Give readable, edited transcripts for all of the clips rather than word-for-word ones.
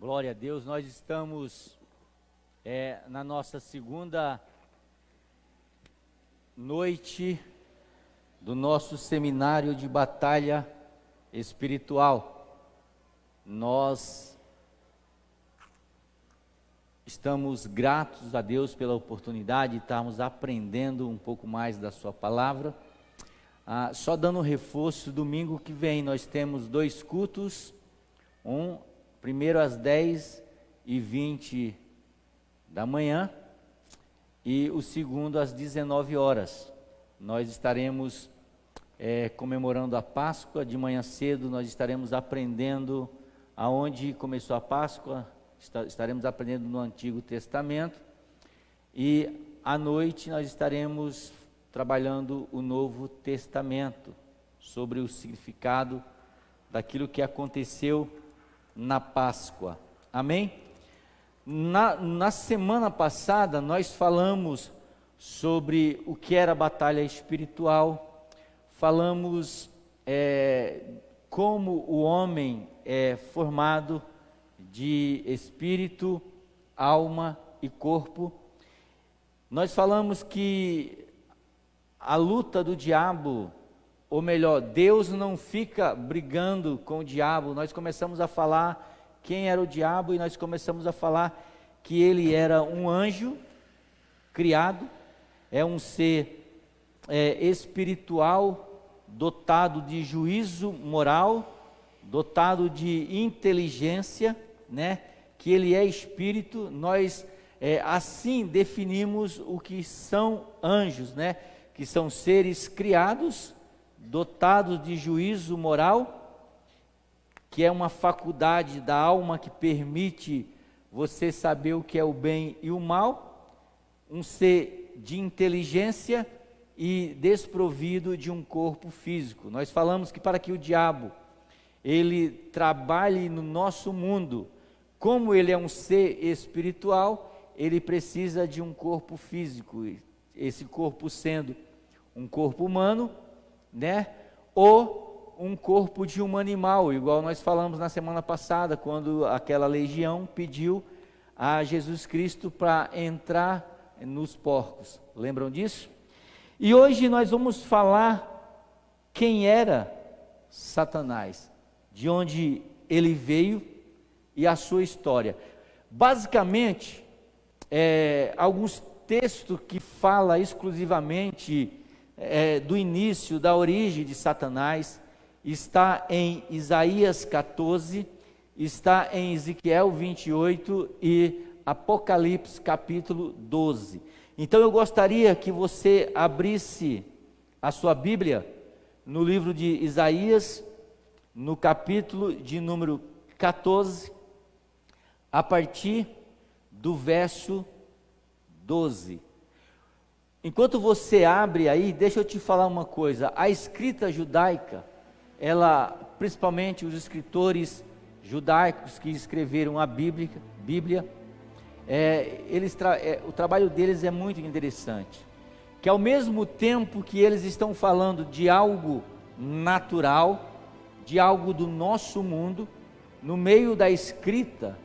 Glória a Deus, nós estamos na nossa segunda noite do nosso seminário de batalha espiritual. Nós estamos gratos a Deus pela oportunidade de estarmos aprendendo um pouco mais da sua palavra. Só dando um reforço, domingo que vem nós temos 2 cultos, primeiro às 10h20 da manhã e o segundo às 19 horas. Nós estaremos comemorando a Páscoa. De manhã cedo nós estaremos aprendendo aonde começou a Páscoa, estaremos aprendendo no Antigo Testamento, e à noite nós estaremos trabalhando o Novo Testamento, sobre o significado daquilo que aconteceu na Páscoa. Amém? Na semana passada nós falamos sobre o que era a batalha espiritual, falamos como o homem é formado de espírito, alma e corpo. Nós falamos que a luta do diabo, ou melhor, Deus não fica brigando com o diabo. Nós começamos a falar quem era o diabo e nós começamos a falar que ele era um anjo criado, é um ser espiritual, dotado de juízo moral, dotado de inteligência, né? Que ele é espírito. Nós assim definimos o que são anjos, né? Que são seres criados, dotados de juízo moral, que é uma faculdade da alma que permite você saber o que é o bem e o mal, um ser de inteligência e desprovido de um corpo físico. Nós falamos que para que o diabo ele trabalhe no nosso mundo, como ele é um ser espiritual, ele precisa de um corpo físico, esse corpo sendo um corpo humano, né? Ou um corpo de um animal, igual nós falamos na semana passada, quando aquela legião pediu a Jesus Cristo para entrar nos porcos. Lembram disso? E hoje nós vamos falar quem era Satanás, de onde ele veio e a sua história. Basicamente, alguns textos que falam exclusivamente do início, da origem de Satanás, está em Isaías 14, está em Ezequiel 28 e Apocalipse capítulo 12. Então eu gostaria que você abrisse a sua Bíblia no livro de Isaías, no capítulo de número 14, a partir do verso 12. Enquanto você abre aí, deixa eu te falar uma coisa. A escrita judaica, ela, principalmente os escritores judaicos que escreveram a Bíblia, o trabalho deles é muito interessante. Que ao mesmo tempo que eles estão falando de algo natural, de algo do nosso mundo, no meio da escrita,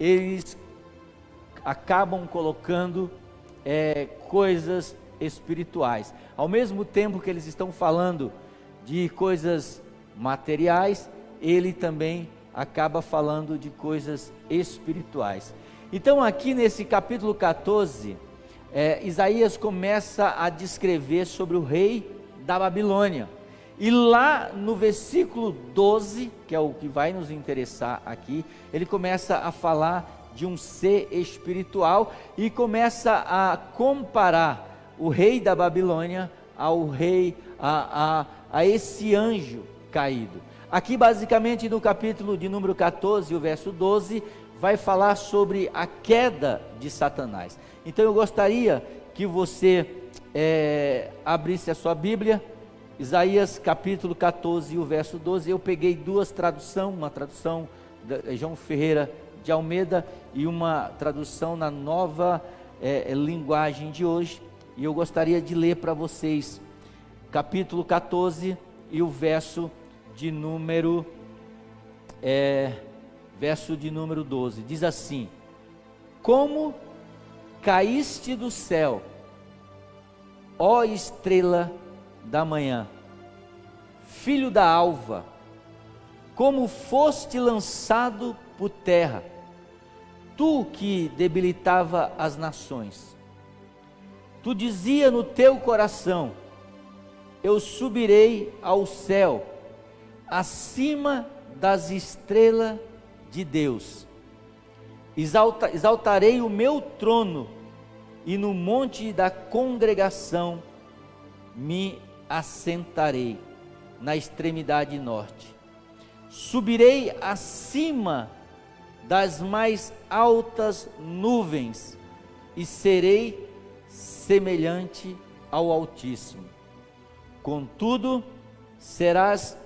eles acabam colocando coisas espirituais. Ao mesmo tempo que eles estão falando de coisas materiais, ele também acaba falando de coisas espirituais. Então aqui nesse capítulo 14, Isaías começa a descrever sobre o rei da Babilônia. E lá no versículo 12, que é o que vai nos interessar aqui, ele começa a falar de um ser espiritual e começa a comparar o rei da Babilônia ao rei, a esse anjo caído. Aqui basicamente no capítulo de número 14, o verso 12, vai falar sobre a queda de Satanás. Então eu gostaria que você abrisse a sua Bíblia, Isaías capítulo 14 e o verso 12. Eu peguei 2 traduções, uma tradução de João Ferreira de Almeida e uma tradução na nova linguagem de hoje, e eu gostaria de ler para vocês capítulo 14 e o verso de número verso de número 12, diz assim: como caíste do céu, ó estrela da manhã, filho da alva, como foste lançado por terra, tu que debilitava as nações. Tu dizia no teu coração: eu subirei ao céu, acima das estrelas de Deus. Exaltarei o meu trono, e no monte da congregação me assentarei, na extremidade norte. Subirei acima das mais altas nuvens, e serei semelhante ao Altíssimo. Contudo, serás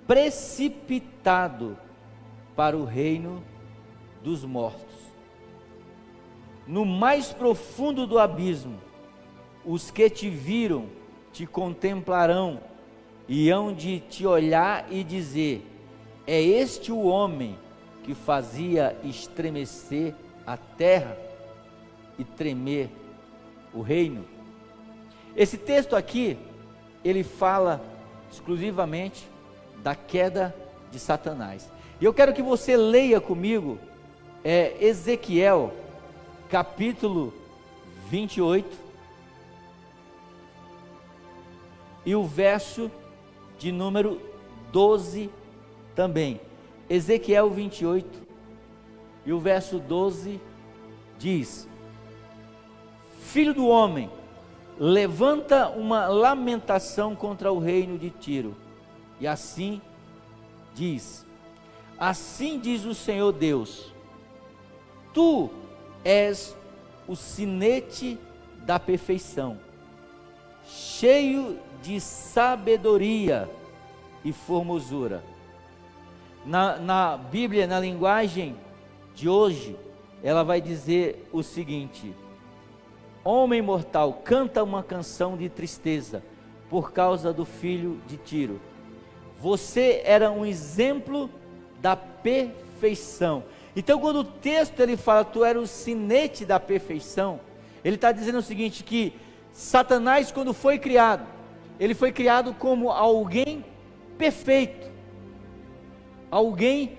precipitado para o reino dos mortos. No mais profundo do abismo, os que te viram te contemplarão, e hão de te olhar e dizer: é este o homem que fazia estremecer a terra e tremer o reino? Esse texto aqui, ele fala exclusivamente da queda de Satanás. E eu quero que você leia comigo Ezequiel, capítulo 28, e o verso de número 12 também. Ezequiel 28, e o verso 12 diz: filho do homem, levanta uma lamentação contra o reino de Tiro, e assim diz: assim diz o Senhor Deus, tu és o sinete da perfeição, cheio de sabedoria e formosura. Na Bíblia, na linguagem de hoje, ela vai dizer o seguinte: homem mortal, canta uma canção de tristeza por causa do filho de Tiro. Você era um exemplo da perfeição. Então, quando o texto ele fala, tu era o sinete da perfeição, ele está dizendo o seguinte, que Satanás, quando foi criado, ele foi criado como alguém perfeito, alguém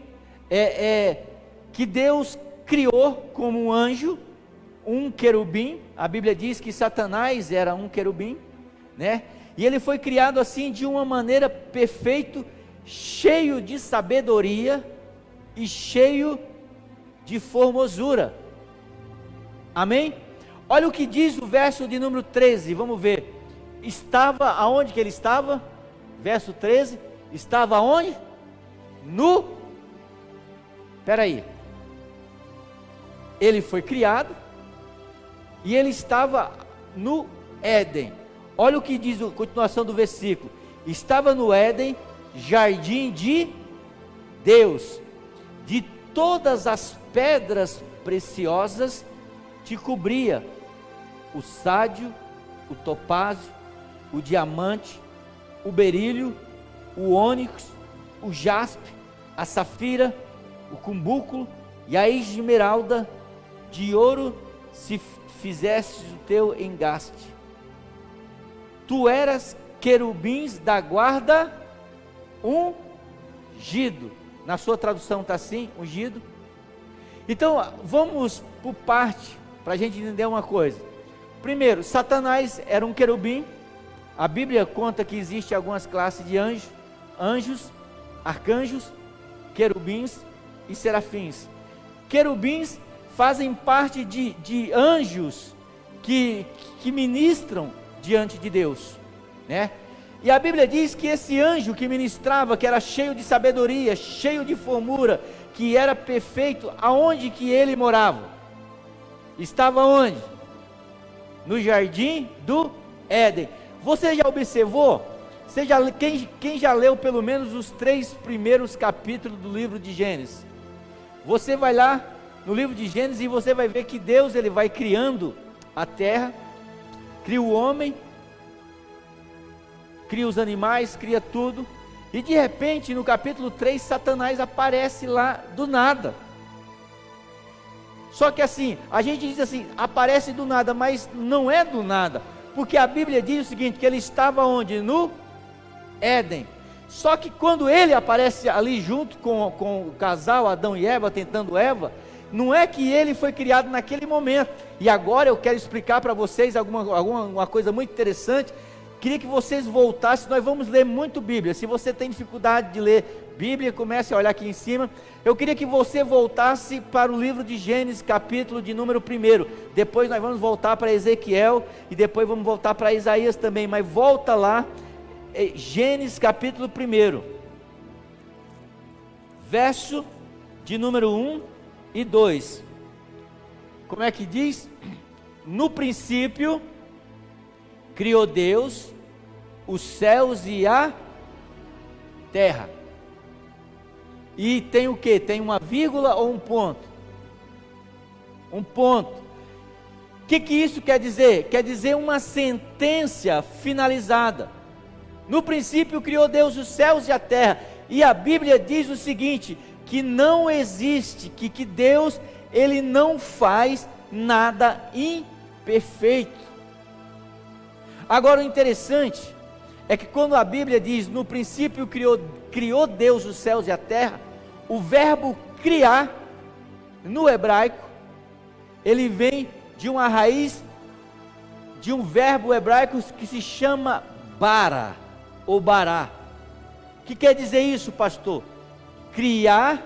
que Deus criou como um anjo, um querubim. A Bíblia diz que Satanás era um querubim, né? E ele foi criado assim de uma maneira perfeita, cheio de sabedoria e cheio de formosura. Amém? Olha o que diz o verso de número 13, vamos ver. Estava aonde que ele estava? Verso 13, estava aonde? Espera aí. Ele foi criado e ele estava no Éden. Olha o que diz a continuação do versículo: estava no Éden, jardim de Deus, de todas as pedras preciosas te cobria, o sádio, o topázio, o diamante, o berílio, o ônix, o jaspe, a safira, o cumbúculo e a esmeralda, de ouro se fizestes o teu engaste. Tu eras querubins da guarda ungido. Na sua tradução está assim, ungido. Então, vamos por parte, para a gente entender uma coisa. Primeiro, Satanás era um querubim. A Bíblia conta que existe algumas classes de anjos, arcanjos, querubins e serafins. Querubins fazem parte de anjos que ministram diante de Deus, né? E a Bíblia diz que esse anjo que ministrava, que era cheio de sabedoria, cheio de formura, que era perfeito, aonde que ele morava? Estava onde? No jardim do Éden. Você já observou? Quem já leu pelo menos os 3 primeiros capítulos do livro de Gênesis? Você vai lá no livro de Gênesis e você vai ver que Deus ele vai criando a terra, cria o homem, cria os animais, cria tudo, E de repente, no capítulo 3, Satanás aparece lá do nada. Só que assim, a gente diz assim, aparece do nada, mas não é do nada. Porque a Bíblia diz o seguinte, que ele estava onde? No Éden. Só que quando ele aparece ali junto com o casal Adão e Eva, tentando Eva, não é que ele foi criado naquele momento. E agora eu quero explicar para vocês alguma coisa muito interessante. Queria que vocês voltassem, nós vamos ler muito Bíblia. Se você tem dificuldade de ler Bíblia, comece a olhar aqui em cima. Eu queria que você voltasse para o livro de Gênesis, capítulo de número 1. Depois nós vamos voltar para Ezequiel e depois vamos voltar para Isaías também. Mas volta lá, Gênesis capítulo 1, verso de número 1 e 2. Como é que diz? No princípio criou Deus os céus e a terra. E tem o que? Tem uma vírgula ou um ponto? Um ponto. O que isso quer dizer? Quer dizer uma sentença finalizada. No princípio criou Deus os céus e a terra. E a Bíblia diz o seguinte, que não existe, que Deus, Ele não faz nada imperfeito. Agora o interessante é que quando a Bíblia diz, no princípio criou Deus os céus e a terra, o verbo criar, no hebraico, ele vem de uma raiz, de um verbo hebraico que se chama bara, ou bará. O que quer dizer isso, pastor? Criar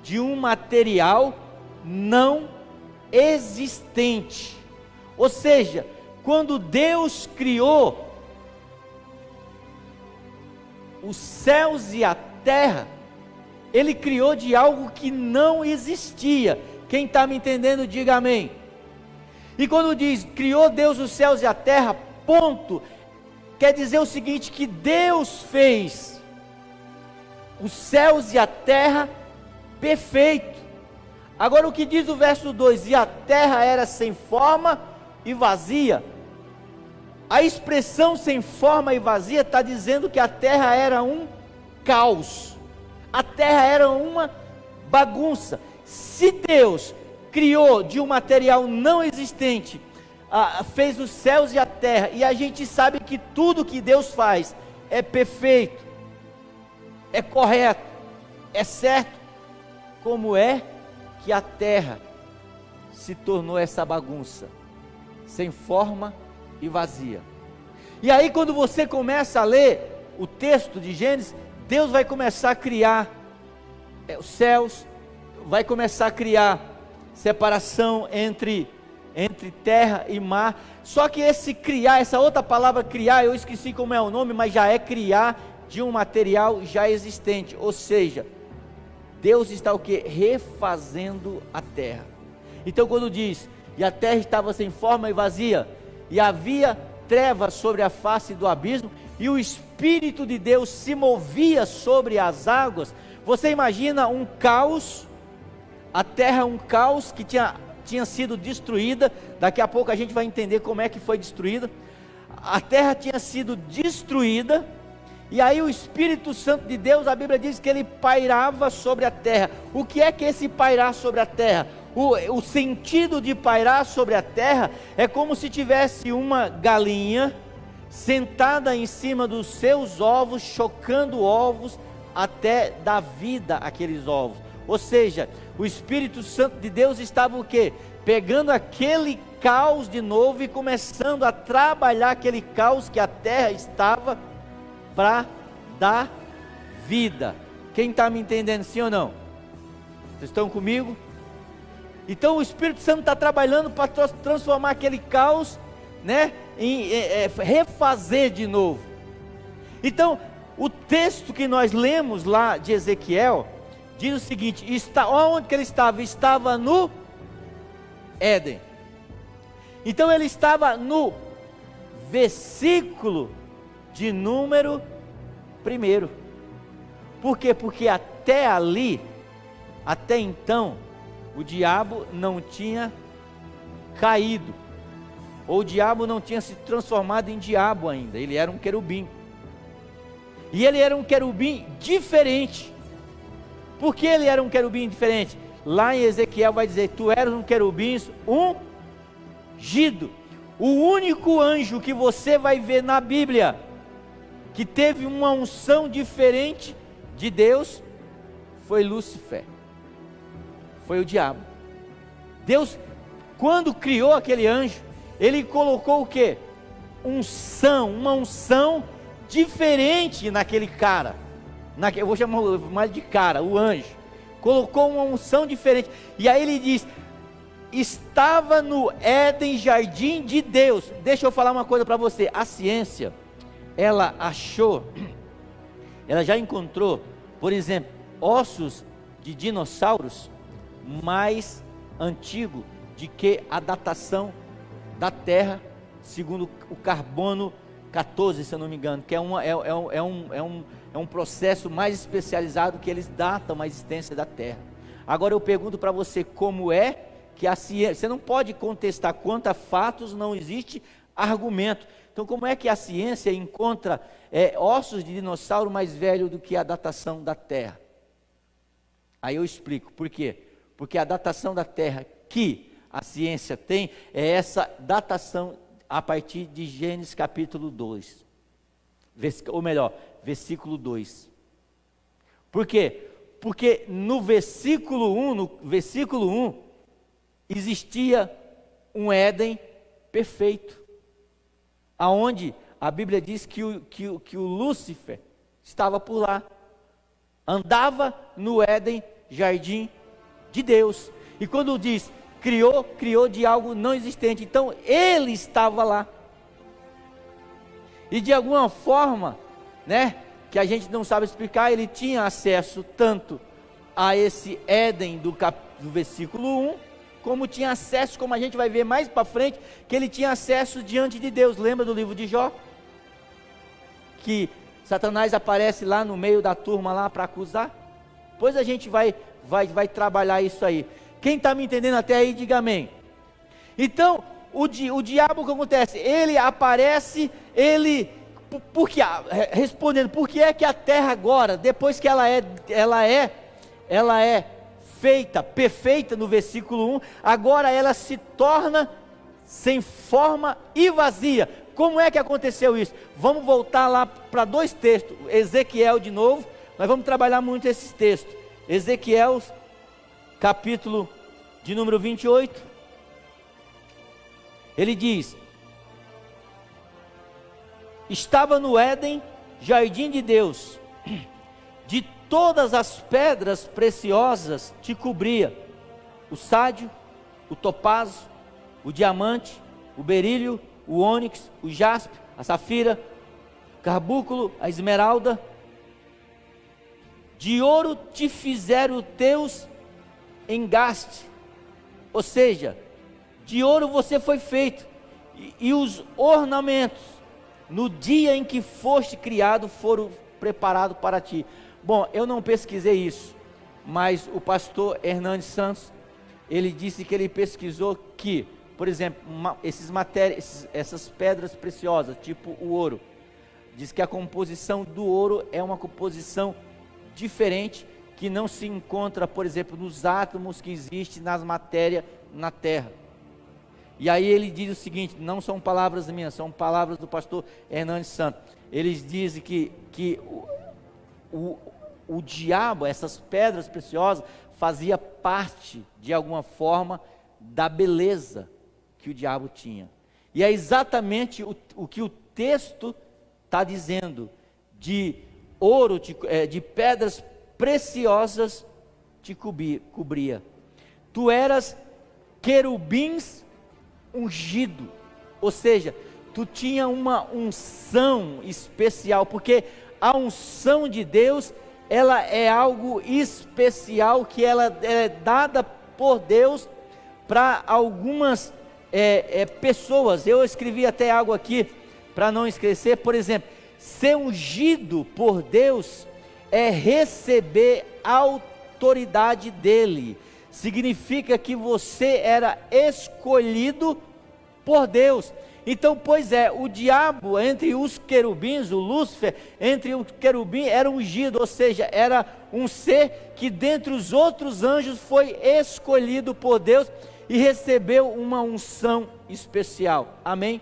de um material não existente. Ou seja, quando Deus criou os céus e a terra, Ele criou de algo que não existia. Quem está me entendendo, diga amém. E quando diz, criou Deus os céus e a terra, ponto, quer dizer o seguinte, que Deus fez os céus e a terra perfeito. Agora o que diz o verso 2, e a terra era sem forma e vazia. A expressão sem forma e vazia está dizendo que a terra era um caos, a terra era uma bagunça. Se Deus criou de um material não existente, fez os céus e a terra, e a gente sabe que tudo que Deus faz é perfeito, é correto, é certo, como é que a terra se tornou essa bagunça, sem forma e vazia? E aí quando você começa a ler o texto de Gênesis, Deus vai começar a criar os céus, vai começar a criar separação entre terra e mar. Só que esse criar, essa outra palavra criar, eu esqueci como é o nome, mas já é criar de um material já existente. Ou seja, Deus está o que? Refazendo a terra. Então quando diz, e a terra estava sem forma e vazia, e havia trevas sobre a face do abismo, e o Espírito de Deus se movia sobre as águas. Você imagina um caos, a terra um caos que tinha sido destruída. Daqui a pouco a gente vai entender como é que foi destruída. A terra tinha sido destruída, e aí o Espírito Santo de Deus, a Bíblia diz que ele pairava sobre a terra. O que é que esse pairar sobre a terra? O sentido de pairar sobre a terra é como se tivesse uma galinha sentada em cima dos seus ovos, chocando ovos até dar vida àqueles ovos. Ou seja, o Espírito Santo de Deus estava o quê? Pegando aquele caos de novo e começando a trabalhar aquele caos que a terra estava para dar vida. Quem está me entendendo, sim ou não? Vocês estão comigo? Então o Espírito Santo está trabalhando para transformar aquele caos, né, em refazer de novo. Então o texto que nós lemos lá de Ezequiel diz o seguinte: onde que ele estava? Estava no Éden. Então ele estava no versículo de número 1. Por quê? Porque até ali, até então, o diabo não tinha caído, ou o diabo não tinha se transformado em diabo ainda, ele era um querubim. E ele era um querubim diferente. Por que ele era um querubim diferente? Lá em Ezequiel vai dizer: tu eras um querubim ungido. O único anjo que você vai ver na Bíblia que teve uma unção diferente de Deus foi Lúcifer, foi o diabo. Deus, quando criou aquele anjo, ele colocou o quê? Uma unção diferente naquele cara. Eu vou chamar mais de cara, o anjo. Colocou uma unção diferente. E aí ele diz: estava no Éden, jardim de Deus. Deixa eu falar uma coisa para você. A ciência, ela já encontrou, por exemplo, ossos de dinossauros mais antigo de que a datação da Terra, segundo o carbono 14, se eu não me engano, que é um processo mais especializado que eles datam a existência da Terra. Agora eu pergunto para você, como é que a ciência, você não pode contestar, quanto a fatos não existe argumento. Então como é que a ciência encontra ossos de dinossauro mais velho do que a datação da Terra? Aí eu explico, por quê? Porque a datação da Terra que a ciência tem é essa datação a partir de Gênesis capítulo 2, ou melhor, versículo 2. Por quê? Porque no versículo 1, existia um Éden perfeito, aonde a Bíblia diz que o Lúcifer estava por lá, andava no Éden, jardim de Deus. E quando diz criou de algo não existente, então ele estava lá. E de alguma forma, né, que a gente não sabe explicar, ele tinha acesso tanto a esse Éden do versículo 1, como tinha acesso, como a gente vai ver mais para frente, que ele tinha acesso diante de Deus. Lembra do livro de Jó? Que Satanás aparece lá no meio da turma lá para acusar? Pois a gente vai trabalhar isso aí. Quem está me entendendo até aí, diga amém. Então, o diabo, o que acontece? Ele aparece, respondendo, por que é que a terra agora, depois que ela é feita, perfeita no versículo 1, agora ela se torna sem forma e vazia. Como é que aconteceu isso? Vamos voltar lá para 2 textos, Ezequiel de novo, nós vamos trabalhar muito esses textos. Ezequiel, capítulo de número 28, ele diz: estava no Éden, jardim de Deus, de todas as pedras preciosas te cobria, o sádio, o topázio, o diamante, o berílio, o ônix, o jaspe, a safira, o carbúnculo, a esmeralda. De ouro te fizeram teus engastes, ou seja, de ouro você foi feito, e os ornamentos, no dia em que foste criado, foram preparados para ti. Bom, eu não pesquisei isso, mas o pastor Hernandes Santos, ele disse que ele pesquisou que, por exemplo, essas pedras preciosas, tipo o ouro, diz que a composição do ouro é uma composição diferente, que não se encontra, por exemplo, nos átomos que existem nas matérias na Terra. E aí ele diz o seguinte, não são palavras minhas, são palavras do pastor Hernandes Santos. Eles dizem que o diabo, essas pedras preciosas, fazia parte, de alguma forma, da beleza que o diabo tinha. E é exatamente o que o texto está dizendo, de ouro, de pedras preciosas te cobria. Tu eras querubins ungido, ou seja, tu tinha uma unção especial, porque a unção de Deus, ela é algo especial, que ela é dada por Deus para algumas pessoas. Eu escrevi até algo aqui para não esquecer. Por exemplo, ser ungido por Deus é receber a autoridade dele. Significa que você era escolhido por Deus. Então, pois é, o diabo entre os querubins, o Lúcifer, entre o querubim era ungido, ou seja, era um ser que dentre os outros anjos foi escolhido por Deus e recebeu uma unção especial. Amém?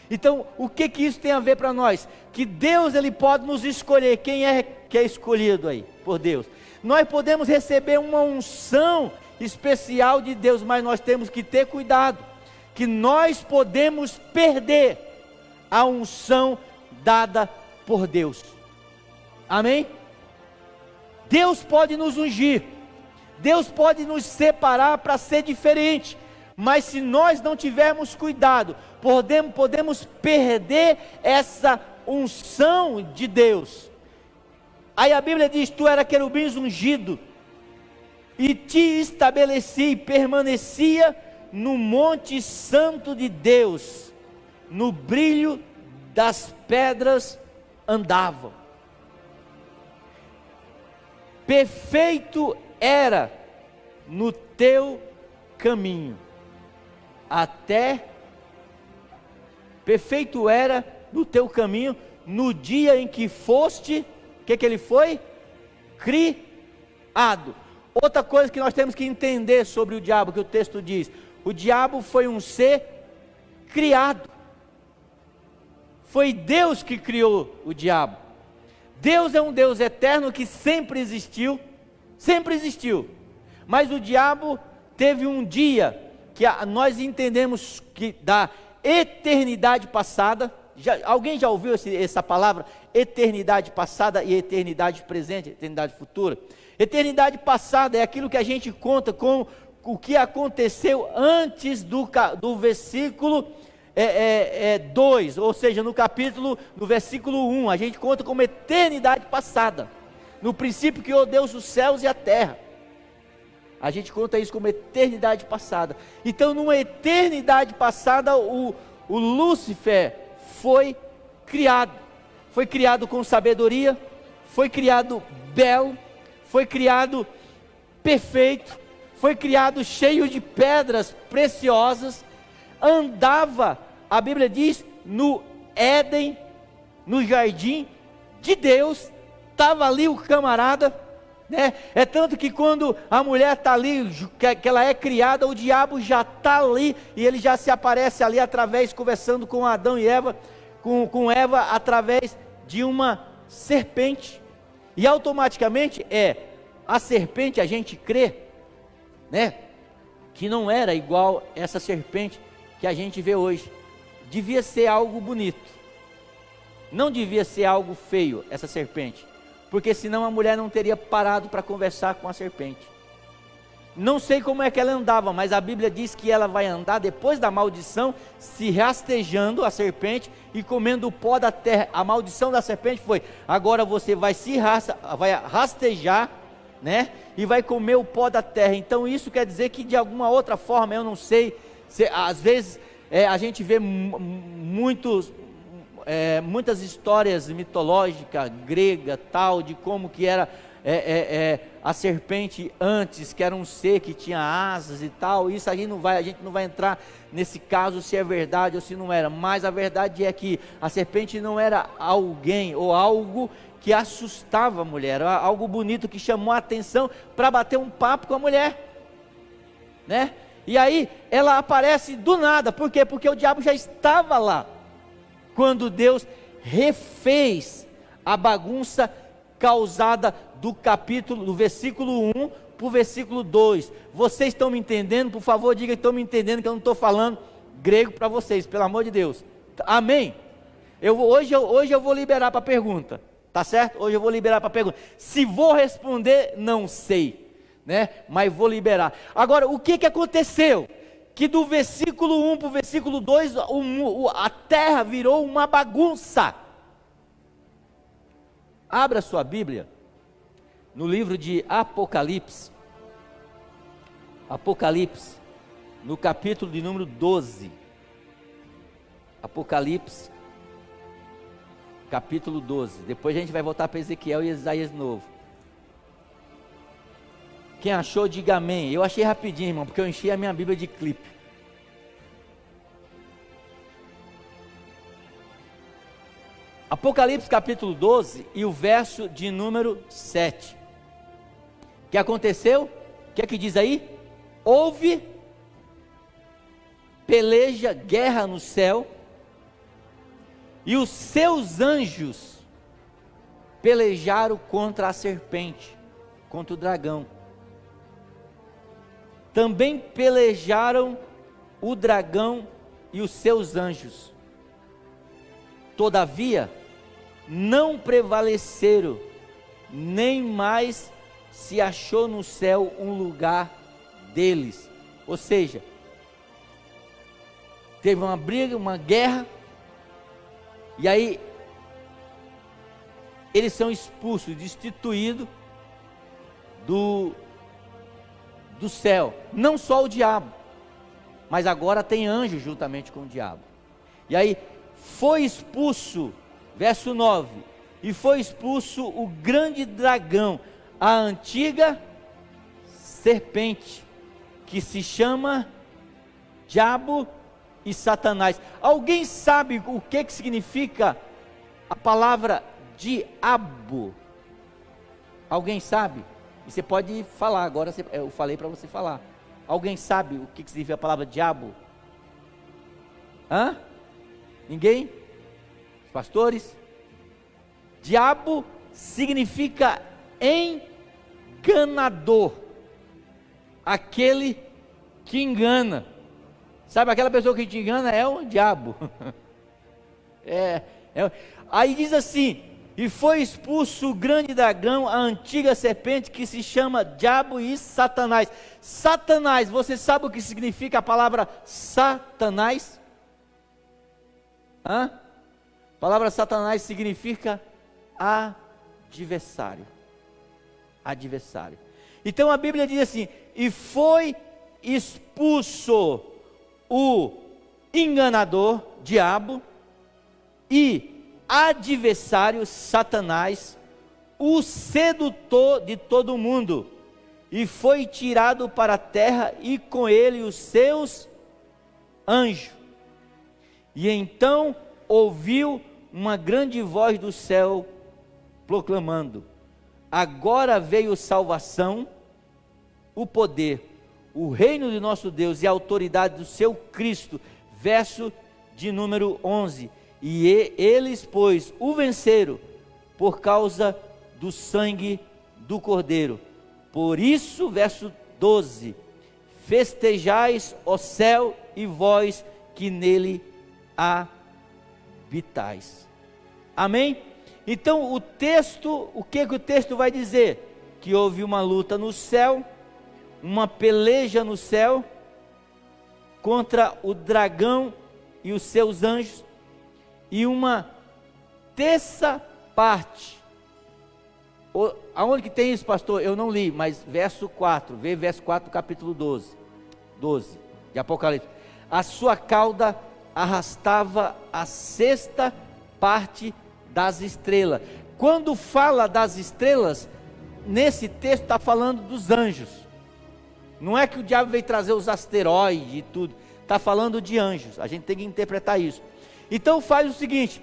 Então, o que isso tem a ver para nós? Que Deus, Ele pode nos escolher. Quem é que é escolhido aí por Deus? Nós podemos receber uma unção especial de Deus, mas nós temos que ter cuidado, que nós podemos perder a unção dada por Deus. Amém? Deus pode nos ungir, Deus pode nos separar para ser diferente, mas se nós não tivermos cuidado, podemos perder essa unção de Deus. Aí a Bíblia diz: tu era querubins ungido, e te estabeleci e permanecia no monte santo de Deus, no brilho das pedras andavam. Perfeito era no teu caminho, perfeito era no teu caminho, no dia em que foste, o que ele foi? Criado. Outra coisa que nós temos que entender sobre o diabo, que o texto diz: o diabo foi um ser criado. Foi Deus que criou o diabo. Deus é um Deus eterno que sempre existiu, mas o diabo teve um dia que nós entendemos que da eternidade passada. Alguém já ouviu essa palavra? Eternidade passada e eternidade presente, eternidade futura. Eternidade passada é aquilo que a gente conta com o que aconteceu antes do versículo 2, ou seja, no versículo 1, a gente conta como eternidade passada. No princípio criou Deus os céus e a terra. A gente conta isso como eternidade passada. Então, numa eternidade passada, o Lúcifer foi criado com sabedoria, foi criado belo, foi criado perfeito, foi criado cheio de pedras preciosas, andava, a Bíblia diz, no Éden, no jardim de Deus, estava ali o camarada, né? É tanto que quando a mulher está ali, que ela é criada, o diabo já está ali, e ele já se aparece ali conversando com Adão e Eva, com Eva através de uma serpente, e automaticamente a serpente, a gente crê, né, que não era igual essa serpente que a gente vê hoje. Devia ser algo bonito, não devia ser algo feio essa serpente, porque senão a mulher não teria parado para conversar com a serpente. Não sei como é que ela andava, mas a Bíblia diz que ela vai andar depois da maldição, se rastejando a serpente e comendo o pó da terra. A maldição da serpente foi: agora você vai vai rastejar, né? E vai comer o pó da terra. Então isso quer dizer que de alguma outra forma, eu não sei, às vezes a gente vê muitas histórias mitológicas, grega, tal, de como que era a serpente antes, que era um ser que tinha asas e tal. Isso a gente não vai entrar nesse caso se é verdade ou se não era, mas a verdade é que a serpente não era alguém ou algo que assustava a mulher, era algo bonito que chamou a atenção para bater um papo com a mulher, né? E aí ela aparece do nada. Por quê? Porque o diabo já estava lá quando Deus refez a bagunça causada do versículo 1 para o versículo 2. Vocês estão me entendendo? Por favor, diga que estão me entendendo, que eu não estou falando grego para vocês, pelo amor de Deus. Amém? Hoje eu vou liberar para a pergunta, tá certo? Hoje eu vou liberar para a pergunta. Se vou responder, não sei, né? Mas vou liberar. Agora, o que aconteceu? Que do versículo 1 para o versículo 2, a terra virou uma bagunça. Abra sua Bíblia no livro de Apocalipse, no capítulo de número 12, Apocalipse, capítulo 12, depois a gente vai voltar para Ezequiel e Isaías de novo. Quem achou, diga amém. Eu achei rapidinho, irmão, porque eu enchi a minha Bíblia de clipe. Apocalipse capítulo 12 e o verso de número 7. O que aconteceu? O que é que diz aí? Houve peleja, guerra no céu, e os seus anjos pelejaram contra a serpente, contra o dragão. Também pelejaram o dragão e os seus anjos. Todavia, não prevaleceram, nem mais se achou no céu um lugar deles. Ou seja, teve uma briga, uma guerra, e aí eles são expulsos, destituídos do céu. Não só o diabo, mas agora tem anjo juntamente com o diabo. E aí foi expulso, verso 9, e foi expulso o grande dragão, a antiga serpente, que se chama Diabo e Satanás. Alguém sabe o que significa a palavra diabo? Alguém sabe? E você pode falar, agora eu falei para você falar. Alguém sabe o que significa a palavra diabo? Hã? Ninguém? Os pastores? Diabo significa enganador, aquele que engana. Sabe, aquela pessoa que te engana é o diabo. Aí diz assim: e foi expulso o grande dragão, a antiga serpente, que se chama Diabo e Satanás. Satanás, você sabe o que significa a palavra Satanás? A palavra Satanás significa adversário. Adversário. Então a Bíblia diz assim: e foi expulso o enganador, diabo, e adversário, Satanás, o sedutor de todo mundo, e foi tirado para a terra, e com ele os seus anjos. E então ouviu uma grande voz do céu proclamando: agora veio salvação, o poder, o reino de nosso Deus e a autoridade do seu Cristo. Verso de número 11. E eles, pois, o venceram por causa do sangue do Cordeiro. Por isso, verso 12: festejais, ó céu, e vós que nele habitais. Amém? Então o texto, o que o texto vai dizer? Que houve uma luta no céu, uma peleja no céu, contra o dragão e os seus anjos, e uma terça parte. Aonde que tem isso, pastor? Eu não li, mas verso 4, vê verso 4 do capítulo 12 de Apocalipse. A sua cauda arrastava a sexta parte das estrelas. Quando fala das estrelas, nesse texto está falando dos anjos. Não é que o diabo veio trazer os asteroides e tudo, está falando de anjos. A gente tem que interpretar isso. Então faz o seguinte,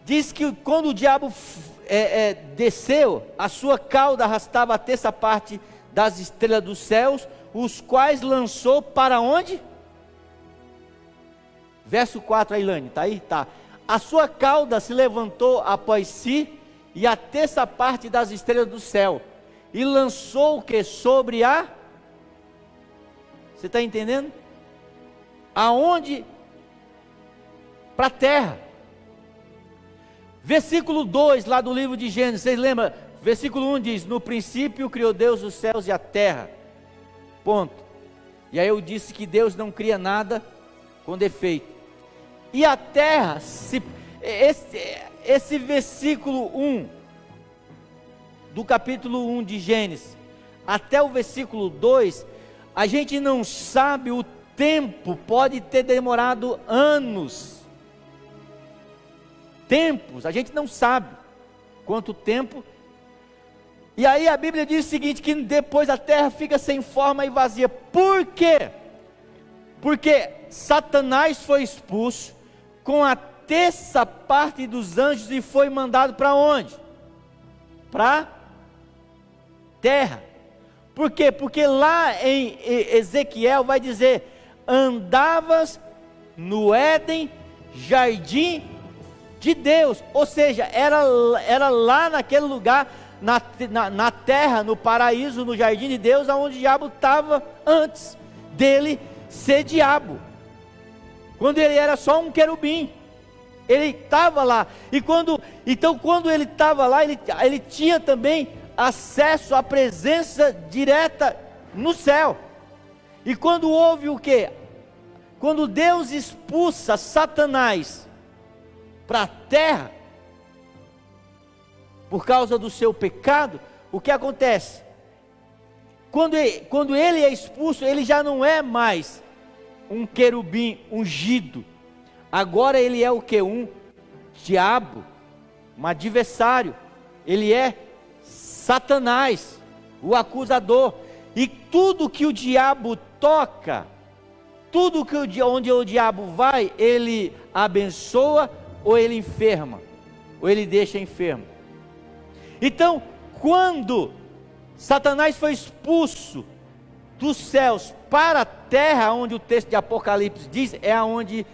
diz que quando o diabo desceu, a sua cauda arrastava a terça parte das estrelas dos céus, os quais lançou para onde? Verso 4, Ailane, está aí? Tá. A sua cauda se levantou após si, e a terça parte das estrelas do céu, e lançou o que? Sobre a... Você está entendendo? Aonde? Para a terra. Versículo 2 lá do livro de Gênesis, vocês lembram? Versículo 1 diz: no princípio criou Deus os céus e a terra. Ponto. E aí eu disse que Deus não cria nada com defeito. E a terra, esse versículo 1 do capítulo 1 de Gênesis até o versículo 2, a gente não sabe o tempo, pode ter demorado anos. Tempos, a gente não sabe quanto tempo. E aí a Bíblia diz o seguinte, que depois a terra fica sem forma e vazia. Por quê? Porque Satanás foi expulso, com a terça parte dos anjos e foi mandado para onde? Para terra. Por quê? Porque lá em Ezequiel vai dizer: andavas no Éden, jardim de Deus. Ou seja, era lá naquele lugar, na terra, no paraíso, no jardim de Deus, onde o diabo estava antes dele ser diabo. Quando ele era só um querubim, ele estava lá. Então quando ele estava lá, ele tinha também acesso à presença direta no céu. E quando houve o quê? Quando Deus expulsa Satanás para a terra, por causa do seu pecado, o que acontece? Quando ele é expulso, ele já não é mais um querubim ungido. Agora ele é o que? Um diabo, um adversário. Ele é Satanás, o acusador. E tudo que o diabo toca, tudo que onde o diabo vai, ele abençoa ou ele enferma, ou ele deixa enfermo. Então, quando Satanás foi expulso dos céus para a terra, onde o texto de Apocalipse diz, é onde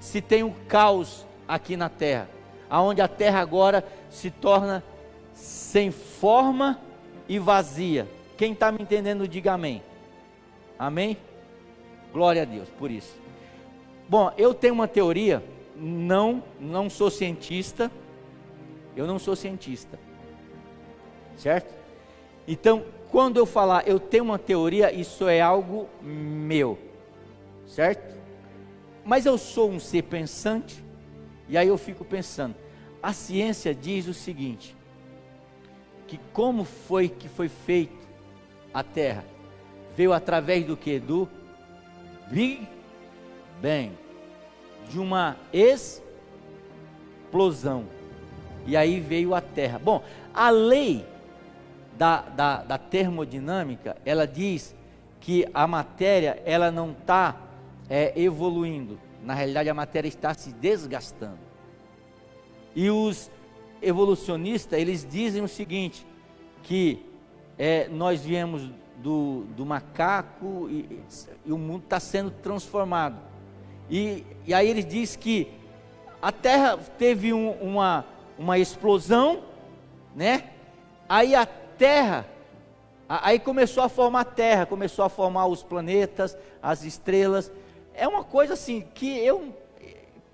se tem um caos aqui na terra, aonde a terra agora se torna sem forma e vazia. Quem está me entendendo, diga amém. Amém? Glória a Deus por isso. Bom, eu tenho uma teoria, não sou cientista, eu não sou cientista, certo? Então, quando eu falar eu tenho uma teoria, isso é algo meu, certo? Mas eu sou um ser pensante, e aí eu fico pensando, a ciência diz o seguinte, que como foi que foi feito a Terra? Veio através do que? Do Big Bang, de uma explosão, e aí veio a Terra. Bom, a lei da termodinâmica, ela diz que a matéria, ela não está evoluindo, na realidade a matéria está se desgastando, e os evolucionistas, eles dizem o seguinte, que nós viemos do macaco e o mundo está sendo transformado, e aí eles dizem que a Terra teve uma explosão, né? Aí a Terra, aí começou a formar a Terra, começou a formar os planetas, as estrelas. É uma coisa assim, que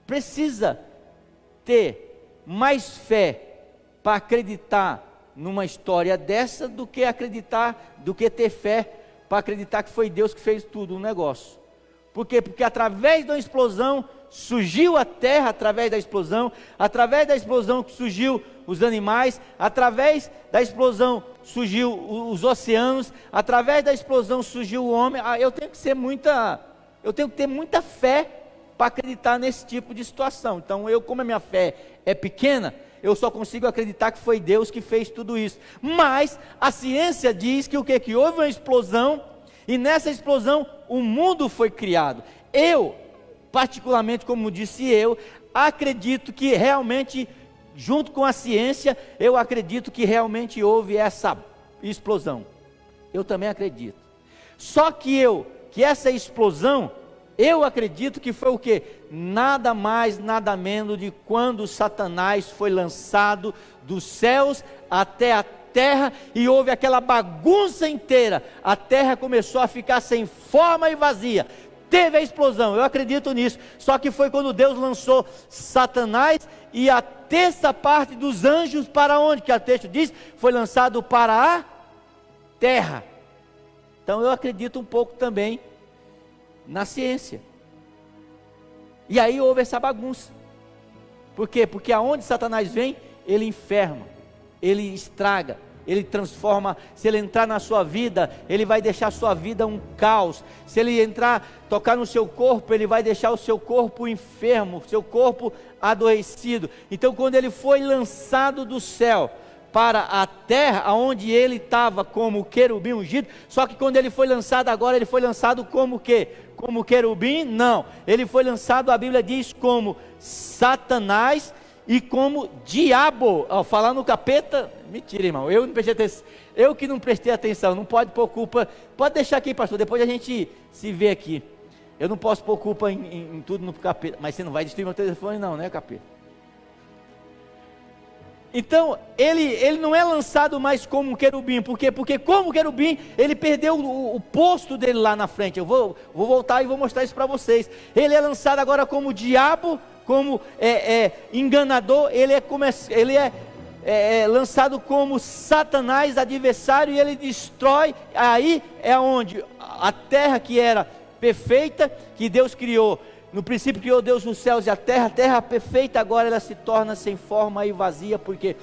precisa ter mais fé para acreditar numa história dessa, do que ter fé para acreditar que foi Deus que fez tudo, um negócio. Por quê? Porque através da explosão surgiu a terra, através da explosão que surgiu os animais, através da explosão surgiu os oceanos, através da explosão surgiu o homem. Eu tenho que ter muita fé para acreditar nesse tipo de situação. Então como a minha fé é pequena, eu só consigo acreditar que foi Deus que fez tudo isso. Mas a ciência diz que que houve uma explosão, e nessa explosão o mundo foi criado. Eu, particularmente, como disse eu, acredito que realmente, junto com a ciência, eu acredito que realmente houve essa explosão. Eu também acredito. Só que essa explosão, eu acredito que foi o quê? Nada mais, nada menos de quando Satanás foi lançado dos céus até a terra, e houve aquela bagunça inteira. A terra começou a ficar sem forma e vazia. Teve a explosão, eu acredito nisso. Só que foi quando Deus lançou Satanás e a terça parte dos anjos para onde? Que o texto diz, foi lançado para a terra. Então eu acredito um pouco também na ciência. E aí houve essa bagunça. Por quê? Porque aonde Satanás vem, ele enferma, ele estraga, ele transforma. Se ele entrar na sua vida, ele vai deixar a sua vida um caos. Se ele tocar no seu corpo, ele vai deixar o seu corpo enfermo, o seu corpo adoecido. Então quando ele foi lançado do céu para a terra, onde ele estava como querubim ungido. Só que quando ele foi lançado agora, ele foi lançado como o quê? Como querubim? Não, ele foi lançado, a Bíblia diz, como Satanás e como diabo. Falar no capeta, mentira, irmão, eu não prestei atenção, eu que não prestei atenção, não pode pôr culpa, pode deixar aqui, pastor, depois a gente se vê aqui. Eu não posso pôr culpa em tudo no capeta, mas você não vai destruir meu telefone não, né, capeta? Então, ele não é lançado mais como um querubim. Por quê? Porque como querubim, ele perdeu o posto dele lá na frente. Eu vou voltar e vou mostrar isso para vocês. Ele é lançado agora como diabo, como enganador. Ele é lançado como Satanás, adversário, e ele destrói. Aí é onde a terra que era perfeita, que Deus criou. No princípio criou Deus os céus e a terra perfeita, agora ela se torna sem forma e vazia, porque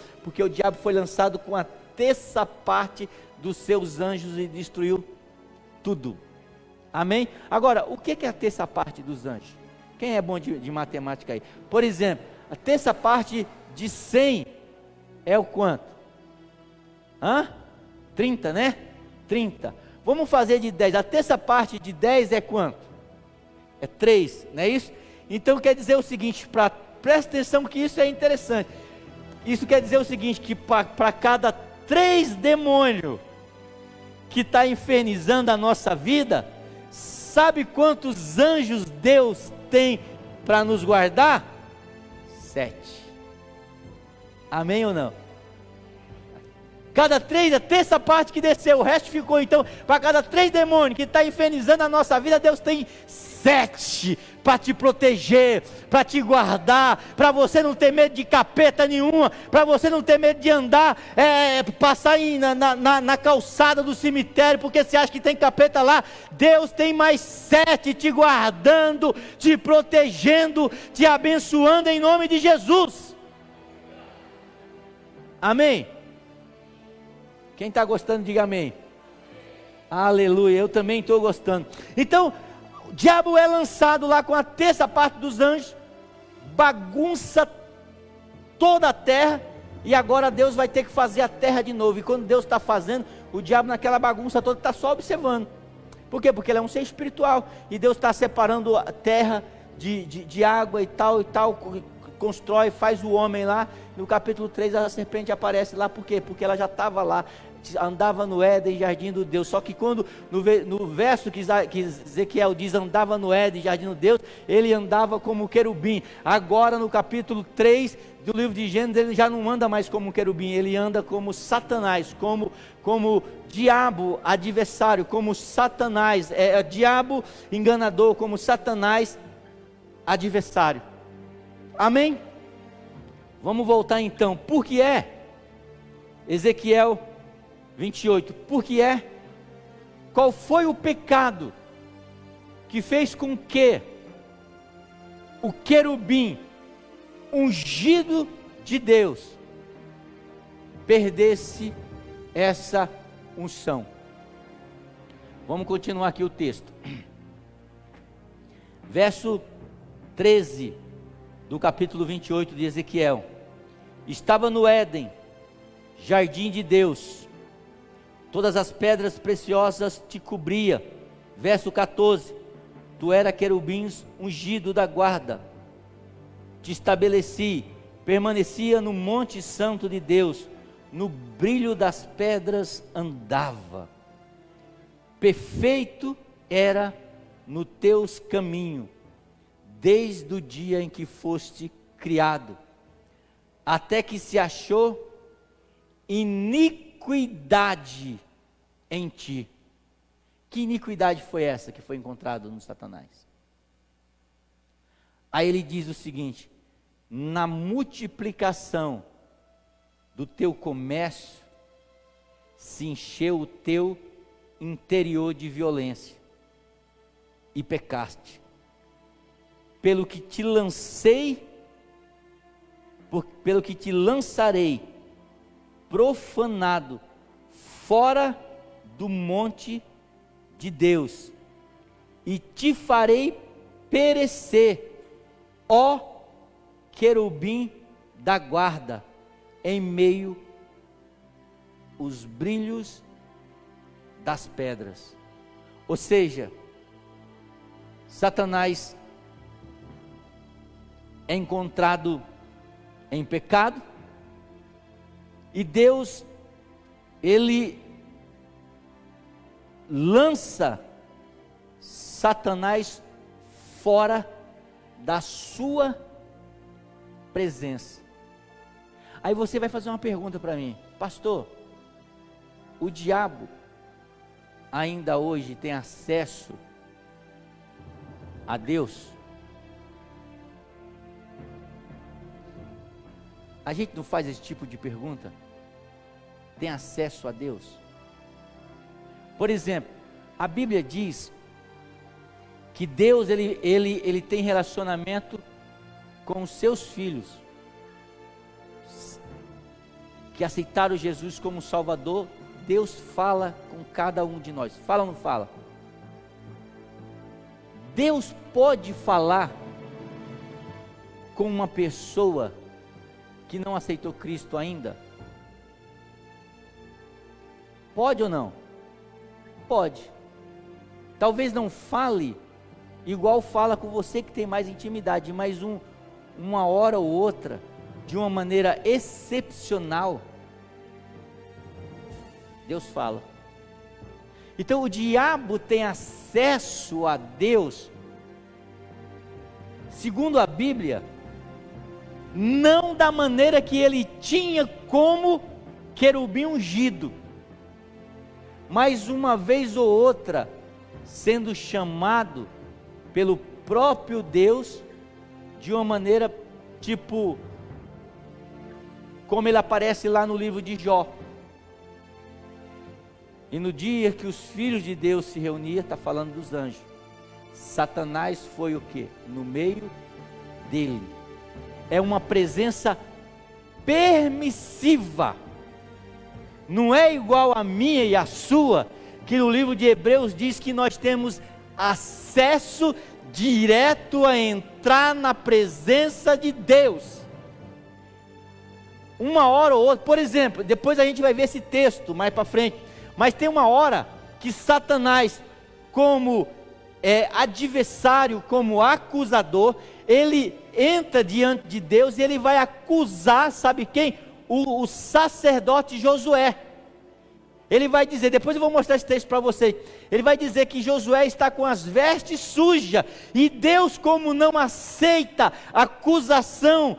o diabo foi lançado com a terça parte dos seus anjos e destruiu tudo. Amém? Agora, o que é a terça parte dos anjos? Quem é bom de matemática aí? Por exemplo, a terça parte de 100 é o quanto? 30, né? 30. Vamos fazer de 10. A terça parte de 10 é quanto? É 3, não é isso? Então quer dizer o seguinte, presta atenção que isso é interessante. Isso quer dizer o seguinte, que para cada 3 demônios que está infernizando a nossa vida, sabe quantos anjos Deus tem para nos guardar? 7. Amém ou não? Cada 3, a terça parte que desceu, o resto ficou. Então, para cada 3 demônios que está infernizando a nossa vida, Deus tem 7 para te proteger, para te guardar, para você não ter medo de capeta nenhuma, para você não ter medo de andar, passar na calçada do cemitério, porque você acha que tem capeta lá. Deus tem mais 7 te guardando, te protegendo, te abençoando em nome de Jesus. Amém? Quem está gostando, diga amém. Aleluia, eu também estou gostando. Então, o diabo é lançado lá com a terça parte dos anjos, bagunça toda a terra, e agora Deus vai ter que fazer a terra de novo. E quando Deus está fazendo, o diabo naquela bagunça toda está só observando. Por quê? Porque ele é um ser espiritual, e Deus está separando a terra de água e tal, constrói, faz o homem lá. No capítulo 3 a serpente aparece lá, por quê? Porque ela já estava lá, andava no Éden, jardim do Deus. Só que quando no verso que Ezequiel diz andava no Éden, jardim do Deus, ele andava como querubim. Agora no capítulo 3 do livro de Gênesis, ele já não anda mais como querubim, ele anda como Satanás, como diabo adversário, como Satanás, diabo enganador, como Satanás adversário. Amém? Vamos voltar então. Por que é? Ezequiel 28. Por que é? Qual foi o pecado que fez com que o querubim ungido de Deus perdesse essa unção? Vamos continuar aqui o texto. Verso 13 do capítulo 28 de Ezequiel. Estava no Éden, jardim de Deus, todas as pedras preciosas te cobria. Verso 14, tu era querubins ungido da guarda, te estabeleci, permanecia no monte santo de Deus, no brilho das pedras andava, perfeito era no teus caminhos, desde o dia em que foste criado, até que se achou iniquidade em ti. Que iniquidade foi essa que foi encontrada no Satanás? Aí ele diz o seguinte: na multiplicação do teu comércio, se encheu o teu interior de violência, e pecaste. Pelo que te lançarei profanado fora do monte de Deus, e te farei perecer, ó querubim da guarda, em meio os brilhos das pedras. Ou seja, Satanás é encontrado em pecado, e Deus, ele lança Satanás fora da sua presença. Aí você vai fazer uma pergunta para mim: pastor, o diabo ainda hoje tem acesso a Deus? A gente não faz esse tipo de pergunta? Tem acesso a Deus? Por exemplo, a Bíblia diz que Deus ele tem relacionamento com os seus filhos que aceitaram Jesus como Salvador. Deus fala com cada um de nós. Fala ou não fala? Deus pode falar com uma pessoa que não aceitou Cristo ainda? Pode ou não? Pode. Talvez não fale igual fala com você que tem mais intimidade, mas uma hora ou outra, de uma maneira excepcional, Deus fala. Então o diabo tem acesso a Deus, segundo a Bíblia, não da maneira que ele tinha como querubim ungido, mas uma vez ou outra, sendo chamado pelo próprio Deus, de uma maneira tipo, como ele aparece lá no livro de Jó. E no dia que os filhos de Deus se reuniam, está falando dos anjos, Satanás foi o que? No meio dele. É uma presença permissiva, não é igual a minha e a sua, que no livro de Hebreus diz que nós temos acesso direto a entrar na presença de Deus. Uma hora ou outra, por exemplo, depois a gente vai ver esse texto mais para frente, mas tem uma hora que Satanás, como adversário, como acusador, ele entra diante de Deus e ele vai acusar, sabe quem? O sacerdote Josué. Ele vai dizer, depois eu vou mostrar esse texto para você, ele vai dizer que Josué está com as vestes sujas, e Deus, como não aceita acusação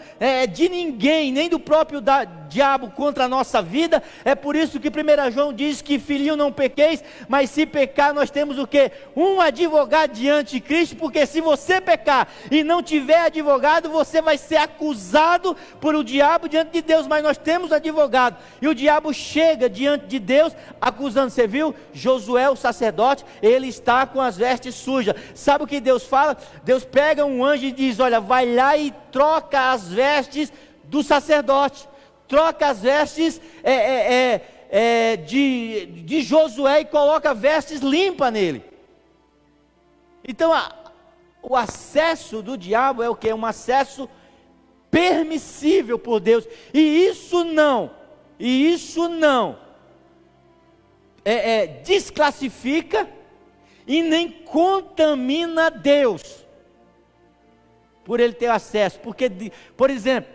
de ninguém, nem do próprio diabo contra a nossa vida, é por isso que 1 João diz que filhinho não pequeis, mas se pecar nós temos o quê? Um advogado diante de Cristo, porque se você pecar e não tiver advogado, você vai ser acusado por o diabo diante de Deus, mas nós temos advogado, e o diabo chega diante de Deus, acusando. Você viu? Josué, o sacerdote, ele está com as vestes sujas. Sabe o que Deus fala? Deus pega um anjo e diz: olha, vai lá e troca as vestes do sacerdote, troca as vestes de Josué e coloca vestes limpas nele. Então o acesso do diabo é o que? Um acesso permissível por Deus, e isso não desclassifica e nem contamina Deus, por ele ter acesso, porque, por exemplo,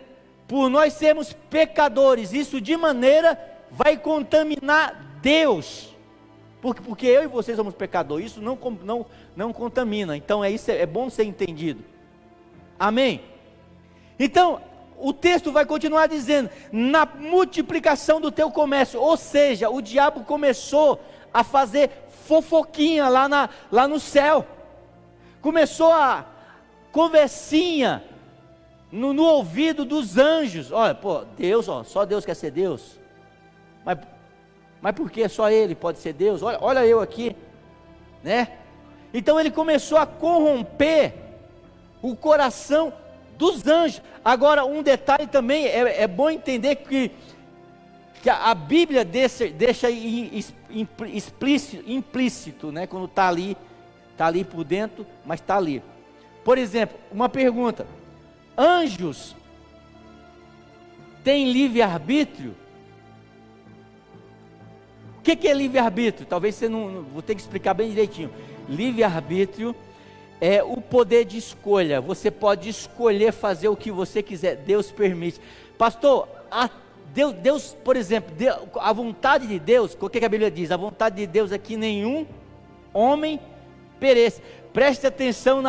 por nós sermos pecadores, isso de maneira vai contaminar Deus, porque eu e você somos pecadores, isso não contamina. Então isso é bom ser entendido, amém? Então o texto vai continuar dizendo: na multiplicação do teu comércio, ou seja, o diabo começou a fazer fofoquinha lá no céu, começou a conversinha no ouvido dos anjos. Olha, Deus, só Deus quer ser Deus, mas por que só Ele pode ser Deus? Olha eu aqui, né? Então ele começou a corromper o coração dos anjos. Agora, um detalhe também, é bom entender que a Bíblia deixa implícito, né? Quando está ali por dentro, mas está ali. Por exemplo, uma pergunta: anjos têm livre-arbítrio? que é livre-arbítrio? Talvez você não, vou ter que explicar bem direitinho. Livre-arbítrio é o poder de escolha. Você pode escolher fazer o que você quiser. Deus permite. Pastor, Deus, por exemplo, a vontade de Deus, o que a Bíblia diz? A vontade de Deus é que nenhum homem pereça. Preste atenção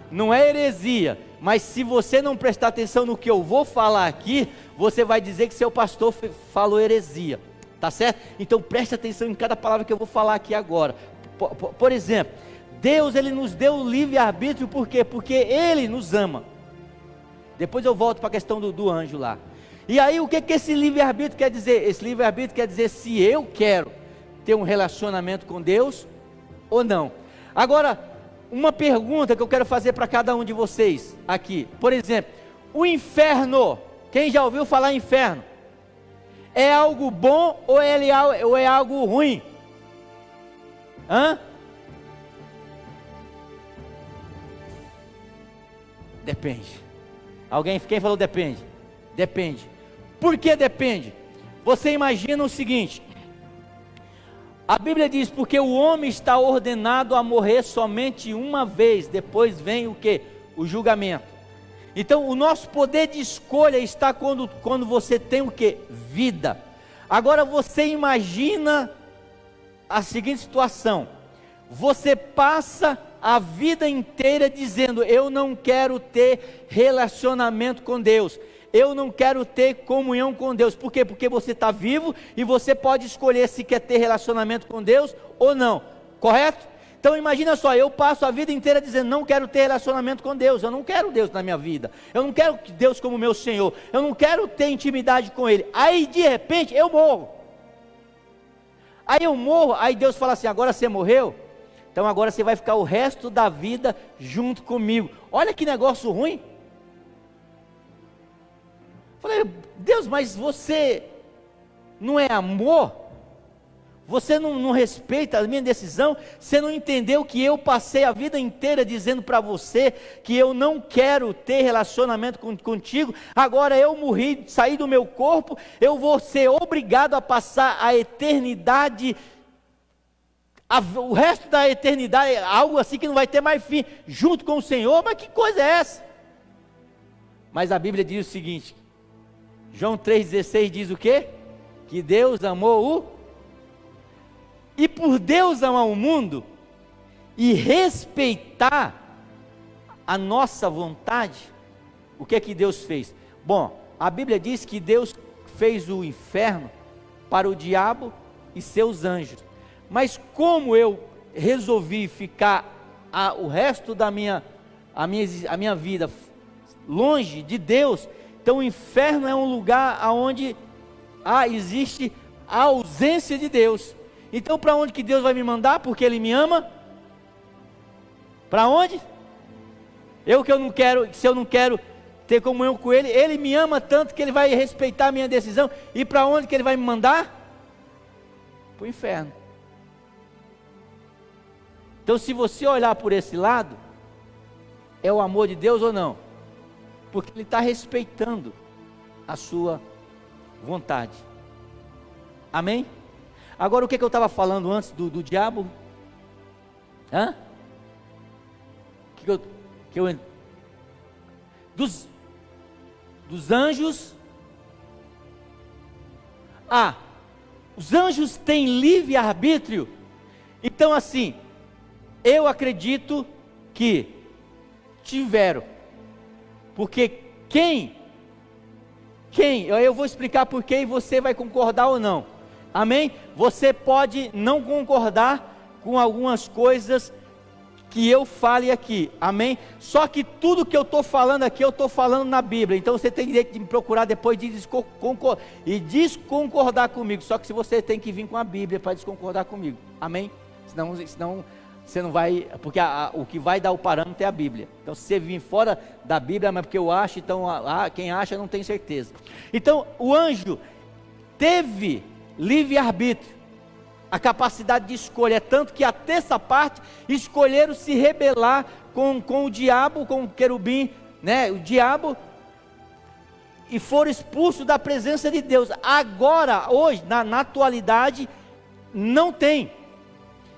não é heresia, mas se você não prestar atenção no que eu vou falar aqui, você vai dizer que seu pastor falou heresia, tá certo? Então preste atenção em cada palavra que eu vou falar aqui agora. Por exemplo, Deus, Ele nos deu o livre-arbítrio, por quê? Porque Ele nos ama. Depois eu volto para a questão do anjo lá. E aí o que esse livre-arbítrio quer dizer? Esse livre-arbítrio quer dizer se eu quero ter um relacionamento com Deus ou não. Agora, uma pergunta que eu quero fazer para cada um de vocês aqui. Por exemplo, o inferno, quem já ouviu falar em inferno? É algo bom ou é algo ruim? Hã? Depende. Quem falou depende? Depende. Por que depende? Você imagina o seguinte: a Bíblia diz, porque o homem está ordenado a morrer somente uma vez, depois vem o que? O julgamento. Então o nosso poder de escolha está quando você tem o que? Vida. Agora você imagina a seguinte situação: você passa a vida inteira dizendo, eu não quero ter relacionamento com Deus, eu não quero ter comunhão com Deus. Por quê? Porque você está vivo e você pode escolher se quer ter relacionamento com Deus ou não, correto? Então imagina só, eu passo a vida inteira dizendo, não quero ter relacionamento com Deus, eu não quero Deus na minha vida, eu não quero Deus como meu Senhor, eu não quero ter intimidade com Ele. Aí de repente eu morro, aí Deus fala assim, agora você morreu, então agora você vai ficar o resto da vida junto comigo. Olha que negócio ruim. Falei, Deus, mas você não é amor? Você não respeita a minha decisão? Você não entendeu que eu passei a vida inteira dizendo para você que eu não quero ter relacionamento contigo? Agora eu morri, saí do meu corpo, eu vou ser obrigado a passar a eternidade, o resto da eternidade, algo assim que não vai ter mais fim, junto com o Senhor. Mas que coisa é essa? Mas a Bíblia diz o seguinte, João 3,16 diz o quê? Que Deus amou e por Deus amar o mundo e respeitar a nossa vontade, o que é que Deus fez? Bom, a Bíblia diz que Deus fez o inferno para o diabo e seus anjos. Mas como eu resolvi ficar o resto da minha vida longe de Deus, então o inferno é um lugar onde existe a ausência de Deus. Então para onde que Deus vai me mandar? Porque Ele me ama? Para onde? Se eu não quero ter comunhão com Ele, Ele me ama tanto que Ele vai respeitar a minha decisão. E para onde que Ele vai me mandar? Para o inferno. Então se você olhar por esse lado, é o amor de Deus ou não? Porque Ele está respeitando a sua vontade. Amém? Agora o que eu estava falando antes do diabo? Dos anjos. Os anjos têm livre-arbítrio. Então assim, eu acredito que tiveram, porque eu vou explicar por quê e você vai concordar ou não, amém? Você pode não concordar com algumas coisas que eu fale aqui, amém? Só que tudo que eu estou falando aqui, eu estou falando na Bíblia, então você tem direito de me procurar depois de desconcordar comigo, só que você tem que vir com a Bíblia para desconcordar comigo, amém? Senão você não vai, porque o que vai dar o parâmetro é a Bíblia. Então se você vir fora da Bíblia, mas porque eu acho, então quem acha não tem certeza. Então o anjo teve livre-arbítrio, a capacidade de escolha, é tanto que até essa parte escolheram se rebelar com o diabo, com o querubim, né, o diabo, e foram expulsos da presença de Deus. Agora, hoje, na atualidade, Não tem.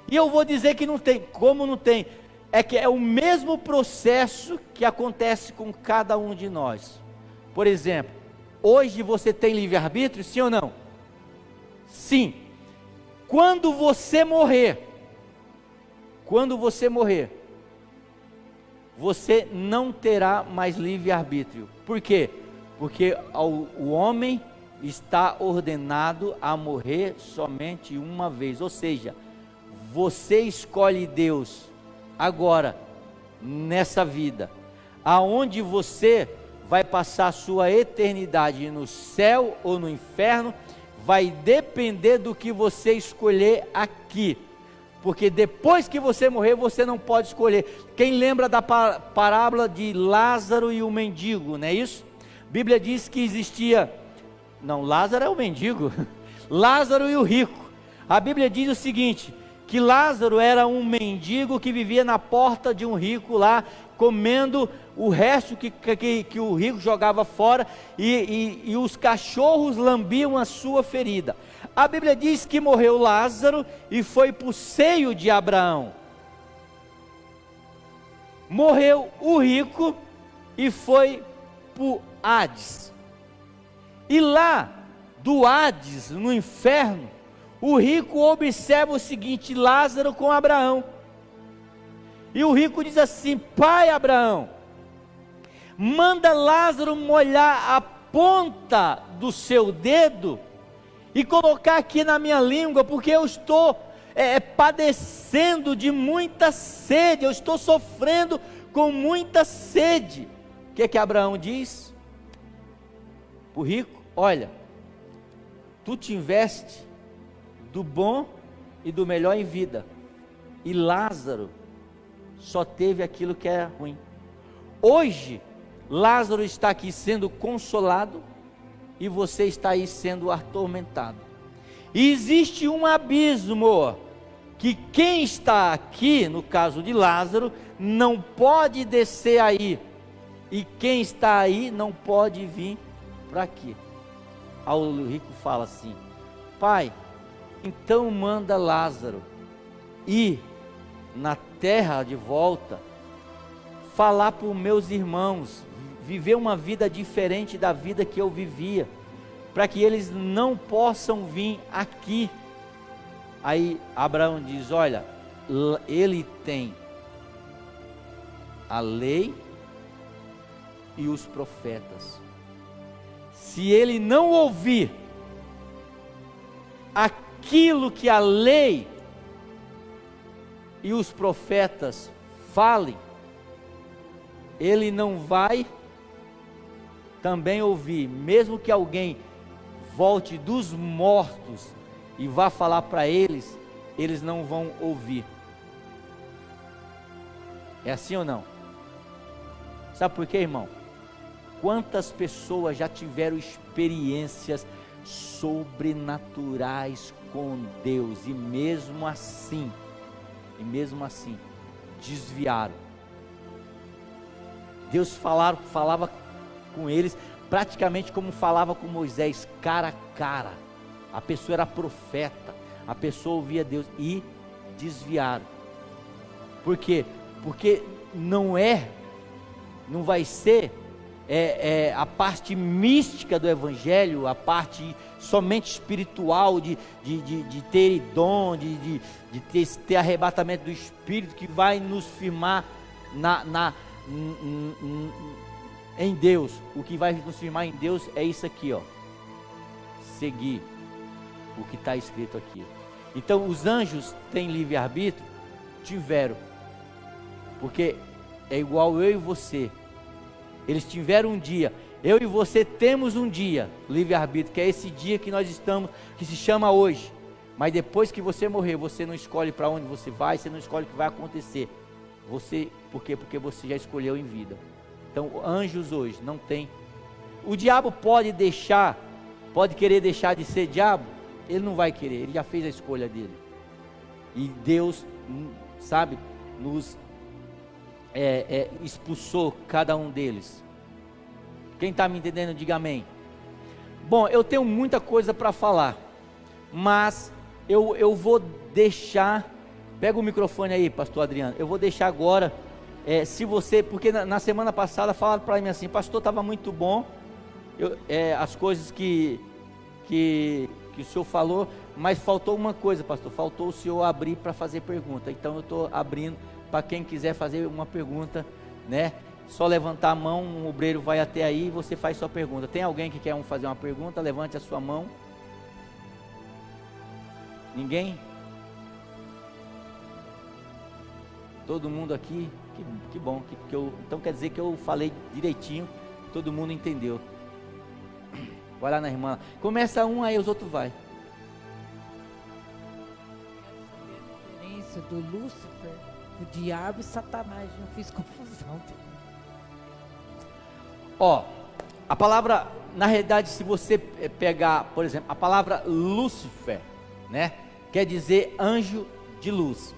E eu vou dizer que não tem. Como não tem? É que é o mesmo processo que acontece com cada um de nós. Por exemplo, hoje você tem livre-arbítrio, sim ou não? Sim. Quando você morrer, você não terá mais livre-arbítrio. Por quê? Porque o homem está ordenado a morrer somente uma vez. Ou seja, você escolhe Deus agora, nessa vida, aonde você vai passar a sua eternidade, no céu ou no inferno, vai depender do que você escolher aqui. Porque depois que você morrer, você não pode escolher. Quem lembra da parábola de Lázaro e o mendigo, não é isso? A Bíblia diz que existia... Não, Lázaro é o mendigo. Lázaro e o rico. A Bíblia diz o seguinte, que Lázaro era um mendigo que vivia na porta de um rico lá, comendo o resto que o rico jogava fora, e os cachorros lambiam a sua ferida. A Bíblia diz que morreu Lázaro e foi para o seio de Abraão. Morreu o rico e foi para o Hades. E lá do Hades, no inferno, o rico observa o seguinte, Lázaro com Abraão. E o rico diz assim, pai Abraão, manda Lázaro molhar a ponta do seu dedo e colocar aqui na minha língua, porque eu estou padecendo de muita sede, eu estou sofrendo com muita sede. O que é que Abraão diz? O rico, olha, tu tiveste do bom e do melhor em vida, e Lázaro só teve aquilo que é ruim. Hoje, Lázaro está aqui sendo consolado, e você está aí sendo atormentado. E existe um abismo, que quem está aqui, no caso de Lázaro, não pode descer aí, e quem está aí não pode vir para aqui. Aí o rico fala assim, pai, então manda Lázaro ir na terra de volta, falar para os meus irmãos, viver uma vida diferente da vida que eu vivia, para que eles não possam vir aqui. Aí Abraão diz, olha, ele tem a lei e os profetas. Se ele não ouvir aquilo que a lei e os profetas falem, ele não vai também ouvir, mesmo que alguém volte dos mortos e vá falar para eles, eles não vão ouvir. É assim ou não? Sabe por quê, irmão? Quantas pessoas já tiveram experiências sobrenaturais com Deus, e mesmo assim desviaram. Deus falava com eles praticamente como falava com Moisés, cara a cara. A pessoa era profeta, a pessoa ouvia Deus, e desviaram. Por quê? Porque não vai ser a parte mística do Evangelho, a parte somente espiritual, de ter dom, de ter arrebatamento do Espírito, que vai nos firmar em Deus. O que vai nos firmar em Deus é isso aqui, ó, seguir o que está escrito aqui. Então os anjos têm livre-arbítrio? Tiveram, porque é igual eu e você. Eles tiveram um dia, eu e você temos um dia, livre-arbítrio, que é esse dia que nós estamos, que se chama hoje. Mas depois que você morrer, você não escolhe para onde você vai, você não escolhe o que vai acontecer. Por quê? Porque você já escolheu em vida. Então anjos hoje não tem. O diabo pode querer deixar de ser diabo? Ele não vai querer, ele já fez a escolha dele. E Deus, sabe, nos expulsou cada um deles. Quem está me entendendo, diga amém. Bom, eu tenho muita coisa para falar, mas eu vou deixar, pega o microfone aí, pastor Adriano, eu vou deixar agora, se você, porque na semana passada falaram para mim assim, pastor, estava muito bom, as coisas que o senhor falou, mas faltou uma coisa, pastor, faltou o senhor abrir para fazer pergunta. Então eu estou abrindo para quem quiser fazer uma pergunta, né? Só levantar a mão, um obreiro vai até aí e você faz sua pergunta. Tem alguém que quer fazer uma pergunta? Levante a sua mão. Ninguém? Todo mundo aqui? Que bom, então quer dizer que eu falei direitinho, todo mundo entendeu. Vai lá na irmã, começa um, aí os outros vai. A diferença do Lúcifer, o diabo e Satanás, não fiz confusão. Ó, a palavra, na realidade, se você pegar, por exemplo, a palavra Lúcifer, né, quer dizer anjo de luz,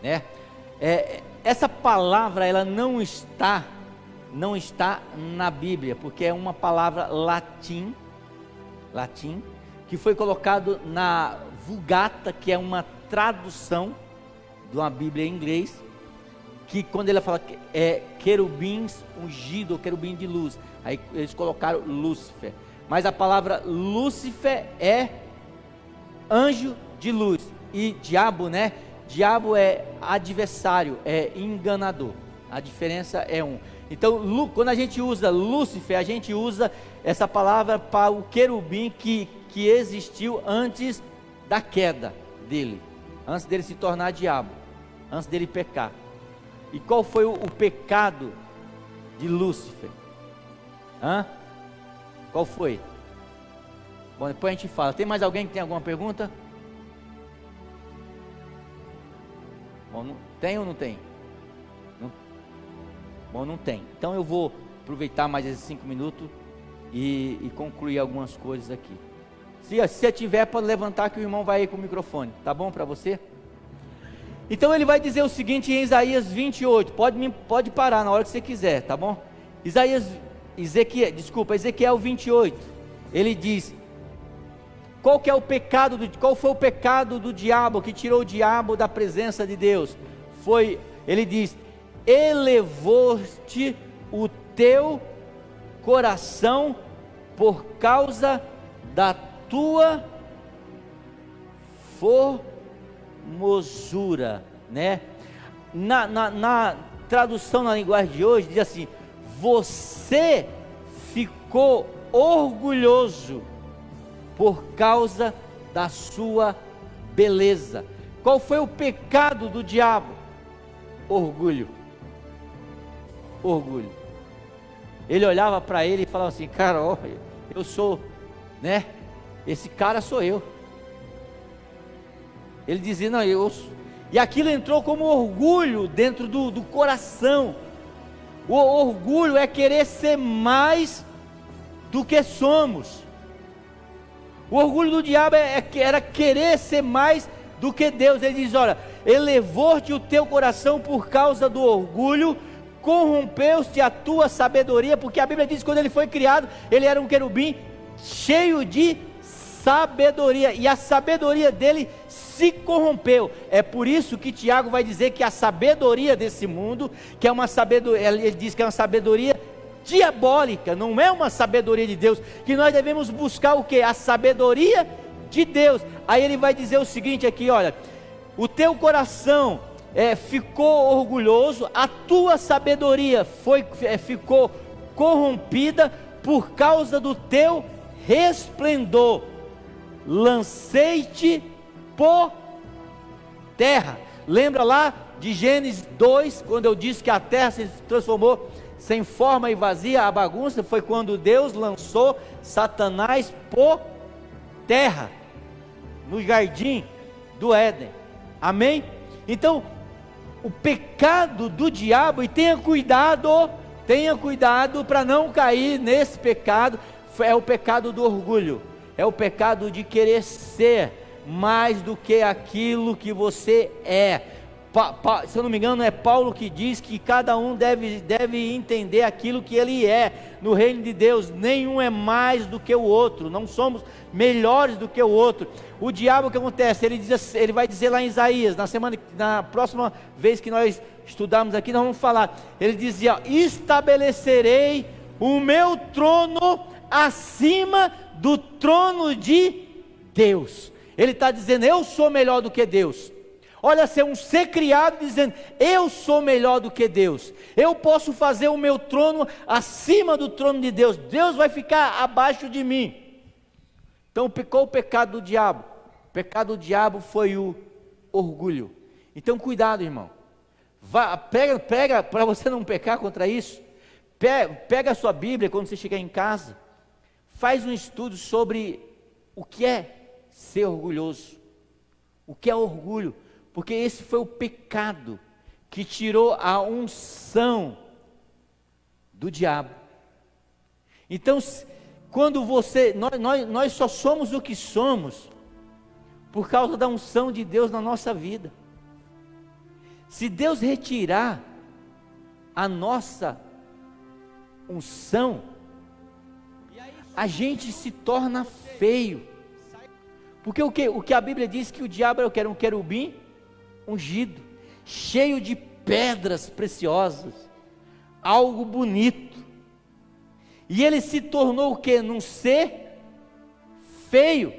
né? Essa palavra, ela não está na Bíblia, porque é uma palavra latim, que foi colocado na Vulgata, que é uma tradução de uma Bíblia em inglês, que quando ele fala querubins ungido, ou querubim de luz, aí eles colocaram Lúcifer, mas a palavra Lúcifer é anjo de luz, e diabo, né? Diabo é adversário, é enganador, a diferença é um. Então, quando a gente usa Lúcifer, a gente usa essa palavra para o querubim que existiu antes da queda dele, antes dele se tornar diabo, antes dele pecar. E qual foi o pecado de Lúcifer? Qual foi? Bom, depois a gente fala. Tem mais alguém que tem alguma pergunta? Bom, tem ou não tem? Bom, não tem. Então eu vou aproveitar mais esses 5 minutos e concluir algumas coisas aqui. Se você tiver, pode levantar que o irmão vai aí com o microfone. Tá bom para você? Então ele vai dizer o seguinte em Isaías 28. Pode parar na hora que você quiser, tá bom? Ezequiel 28. Ele diz: qual foi o pecado do diabo que tirou o diabo da presença de Deus? Ele diz: elevou-te o teu coração por causa da tua formosura, né? Na tradução na linguagem de hoje diz assim: você ficou orgulhoso por causa da sua beleza. Qual foi o pecado do diabo? Orgulho. Ele olhava para ele e falava assim: cara, ó, eu sou, né? Esse cara sou eu. Ele dizia: não, e aquilo entrou como orgulho dentro do coração. O orgulho é querer ser mais do que somos. O orgulho do diabo era querer ser mais do que Deus. Ele diz: olha, elevou-te o teu coração por causa do orgulho, corrompeu-te a tua sabedoria, porque a Bíblia diz que quando ele foi criado, ele era um querubim cheio de sabedoria, e a sabedoria dele se corrompeu. É por isso que Tiago vai dizer que a sabedoria desse mundo, que é uma sabedoria, ele diz que é uma sabedoria diabólica, não é uma sabedoria de Deus, que nós devemos buscar o que? A sabedoria de Deus. Aí ele vai dizer o seguinte aqui, olha: o teu coração ficou orgulhoso, a tua sabedoria ficou corrompida por causa do teu resplendor, lancei-te por terra. Lembra lá de Gênesis 2, quando eu disse que a terra se transformou sem forma e vazia, a bagunça? Foi quando Deus lançou Satanás por terra, no jardim do Éden. Amém? Então, o pecado do diabo, e tenha cuidado para não cair nesse pecado, é o pecado do orgulho, é o pecado de querer ser mais do que aquilo que você é. se eu não me engano, é Paulo que diz que cada um deve entender aquilo que ele é no reino de Deus. Nenhum é mais do que o outro, não somos melhores do que o outro. O diabo, o que acontece? Ele vai dizer lá em Isaías, na próxima vez que nós estudarmos aqui, nós vamos falar. Ele dizia: estabelecerei o meu trono acima do trono de Deus. Ele está dizendo: eu sou melhor do que Deus. Olha, um ser criado dizendo: eu sou melhor do que Deus, eu posso fazer o meu trono acima do trono de Deus, Deus vai ficar abaixo de mim. Então, qual o pecado do diabo? O pecado do diabo foi o orgulho. Então, cuidado, irmão, pega para você não pecar contra isso, pega a sua Bíblia quando você chegar em casa, faz um estudo sobre o que é ser orgulhoso, o que é orgulho, porque esse foi o pecado que tirou a unção do diabo. Então, quando nós só somos o que somos por causa da unção de Deus na nossa vida. Se Deus retirar a nossa unção, a gente se torna feio. Porque o que a Bíblia diz que o diabo era um querubim ungido, cheio de pedras preciosas, algo bonito, e ele se tornou o que? Num ser feio,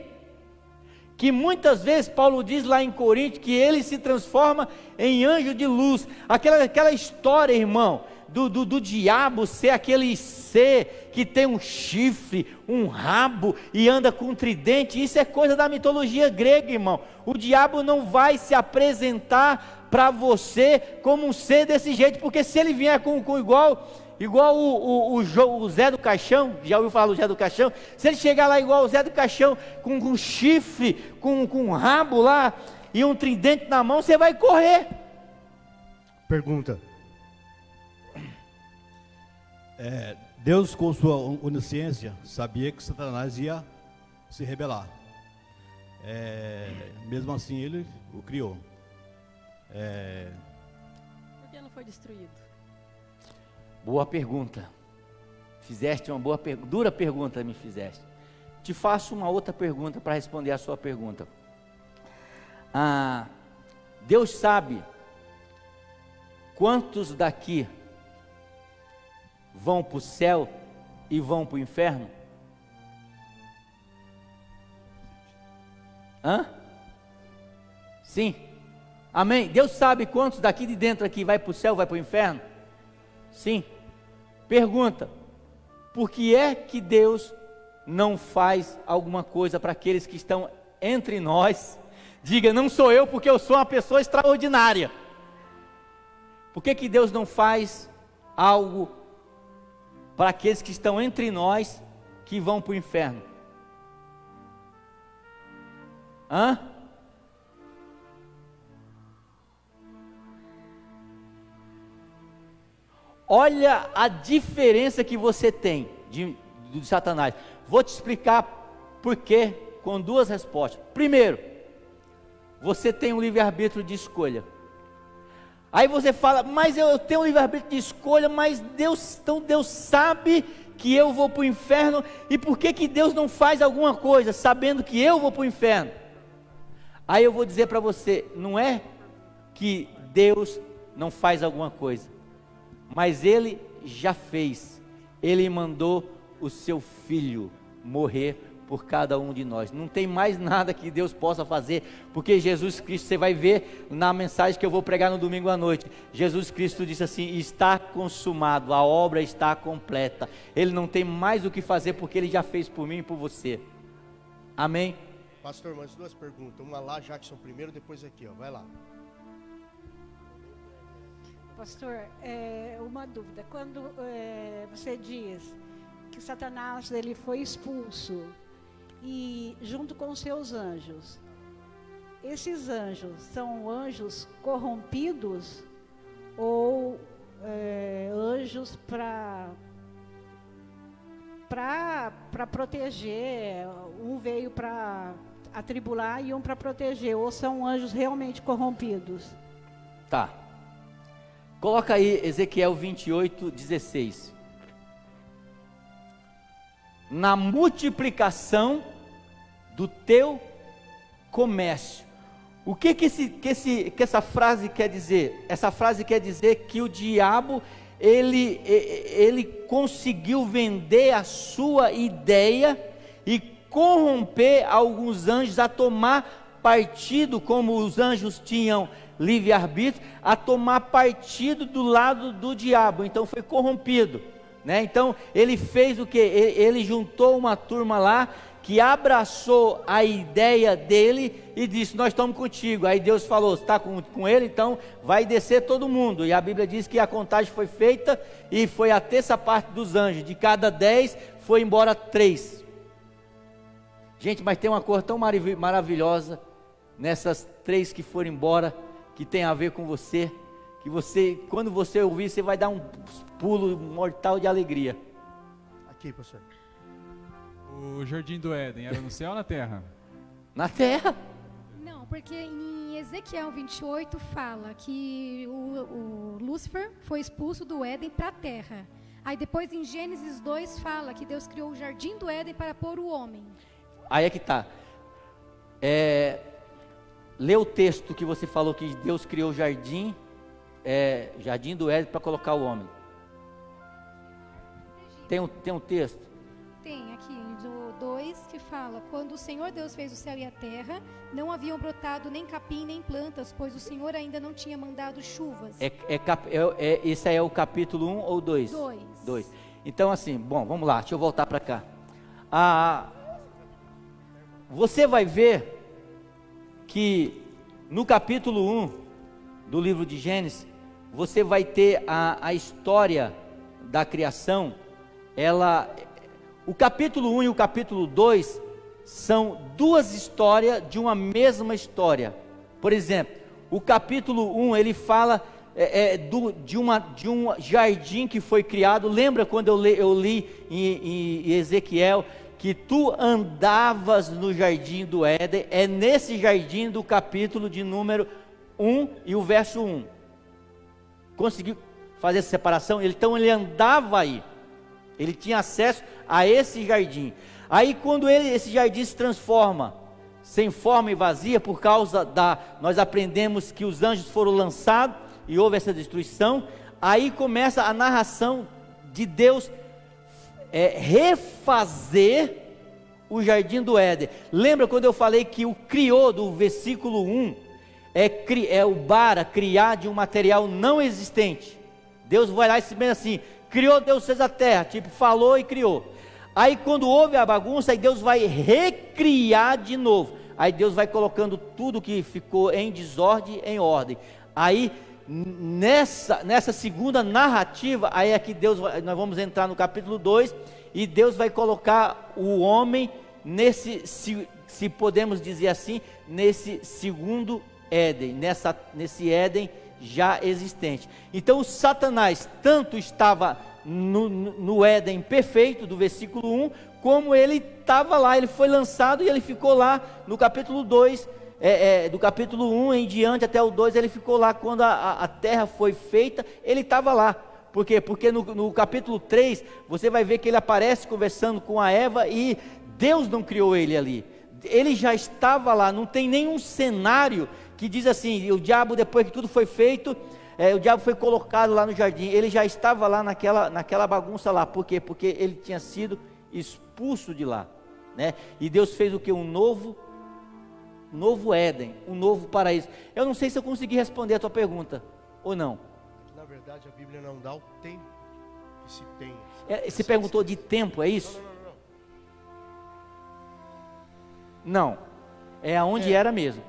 que muitas vezes Paulo diz lá em Coríntios, que ele se transforma em anjo de luz. Aquela história, irmão, do diabo ser aquele ser que tem um chifre, um rabo e anda com um tridente, isso é coisa da mitologia grega, irmão. O diabo não vai se apresentar para você como um ser desse jeito, porque se ele vier com igual o Zé do Caixão, já ouviu falar do Zé do Caixão? Se ele chegar lá igual o Zé do Caixão, com um chifre, com um rabo lá e um tridente na mão, você vai correr. Pergunta: Deus, com sua onisciência, sabia que Satanás ia se rebelar. Mesmo assim, ele o criou. Por que não foi destruído? Boa pergunta. Fizeste uma boa pergunta, dura pergunta me fizeste. Te faço uma outra pergunta para responder a sua pergunta. Deus sabe quantos daqui vão para o céu e vão para o inferno? Sim. Amém? Deus sabe quantos daqui de dentro aqui vai para o céu, vai para o inferno? Sim. Pergunta: por que é que Deus não faz alguma coisa para aqueles que estão entre nós? Diga: não sou eu, porque eu sou uma pessoa extraordinária. Por que Deus não faz algo para aqueles que estão entre nós, que vão para o inferno? Olha a diferença que você tem de Satanás. Vou te explicar por quê, com duas respostas. Primeiro, você tem um livre-arbítrio de escolha. Aí você fala: mas eu tenho um livre-arbítrio de escolha, mas Deus sabe que eu vou para o inferno, e por que Deus não faz alguma coisa, sabendo que eu vou para o inferno? Aí eu vou dizer para você: não é que Deus não faz alguma coisa, mas Ele já fez. Ele mandou o seu Filho morrer por cada um de nós. Não tem mais nada que Deus possa fazer, porque Jesus Cristo, você vai ver na mensagem que eu vou pregar no domingo à noite, Jesus Cristo disse assim: está consumado, a obra está completa. Ele não tem mais o que fazer, porque Ele já fez por mim e por você. Amém? Pastor, mais duas perguntas, uma lá, Jackson primeiro, depois aqui, vai lá. Pastor, uma dúvida. Quando você diz que Satanás ele foi expulso e junto com os seus anjos, esses anjos são anjos corrompidos ou anjos para proteger? Um veio para atribular e um para proteger, ou são anjos realmente corrompidos? Tá. Coloca aí Ezequiel 28:16. Na multiplicação do teu comércio. O que essa frase quer dizer? Essa frase quer dizer que o diabo, ele conseguiu vender a sua ideia e corromper alguns anjos a tomar partido, como os anjos tinham livre-arbítrio, a tomar partido do lado do diabo. Então foi corrompido, né? Então ele fez o que? Ele juntou uma turma lá que abraçou a ideia dele e disse: nós estamos contigo. Aí Deus falou: você está com ele, então vai descer todo mundo. E a Bíblia diz que a contagem foi feita e foi a terça parte dos anjos. De cada 10 foi embora 3. Gente, mas tem uma cor tão maravilhosa nessas 3 que foram embora, que tem a ver com você, que você, quando você ouvir, você vai dar um pulo mortal de alegria. Aqui, pastor. O Jardim do Éden era no céu ou na terra? Na terra. Não, porque em Ezequiel 28 fala que o Lúcifer foi expulso do Éden para a terra. Aí depois em Gênesis 2 fala que Deus criou o Jardim do Éden para pôr o homem. Aí é que está. Lê o texto que você falou que Deus criou o jardim, Jardim do Éden para colocar o homem. Tem um texto? Tem aqui, no 2 que fala: quando o Senhor Deus fez o céu e a terra, não haviam brotado nem capim nem plantas, pois o Senhor ainda não tinha mandado chuvas. Esse aí é o capítulo 1 ou 2? 2. Então assim, bom, vamos lá, deixa eu voltar para cá. Você vai ver que no capítulo 1 do livro de Gênesis, você vai ter a história da criação. O capítulo 1 e o capítulo 2 são 2 histórias de uma mesma história. Por exemplo, o capítulo 1 ele fala de um jardim que foi criado. Lembra quando eu li em Ezequiel que tu andavas no jardim do Éden? É nesse jardim do capítulo de número 1 e o verso 1. Conseguiu fazer essa separação? Então ele andava aí. Ele tinha acesso a esse jardim. Aí quando esse jardim se transforma sem forma e vazia, por causa nós aprendemos que os anjos foram lançados e houve essa destruição. Aí começa a narração de Deus refazer o jardim do Éden. Lembra quando eu falei que o criou do versículo 1 é o bara, criar de um material não existente. Deus vai lá e se pensa assim: criou Deus fez a terra, tipo, falou e criou. Aí quando houve a bagunça, aí Deus vai recriar de novo. Aí Deus vai colocando tudo que ficou em desordem em ordem. Aí nessa segunda narrativa, aí é que nós vamos entrar no capítulo 2, e Deus vai colocar o homem nesse, se podemos dizer assim, nesse segundo Éden, nesse Éden já existente. Então o Satanás tanto estava no Éden perfeito, do versículo 1, como ele estava lá, ele foi lançado e ele ficou lá no capítulo 2, do capítulo 1 em diante até o 2, ele ficou lá quando a terra foi feita, ele estava lá. Por quê? Porque no capítulo 3, você vai ver que ele aparece conversando com a Eva e Deus não criou ele ali. Ele já estava lá, não tem nenhum cenário que diz assim, o diabo depois que tudo foi feito, o diabo foi colocado lá no jardim, ele já estava lá naquela bagunça lá. Por quê? Porque ele tinha sido expulso de lá, né? E Deus fez o que? Um novo Éden, um novo paraíso. Eu não sei se eu consegui responder a tua pergunta, ou não. Na verdade, a Bíblia não dá o tempo que se tem. Você perguntou de tempo, é isso? Não, é aonde era mesmo.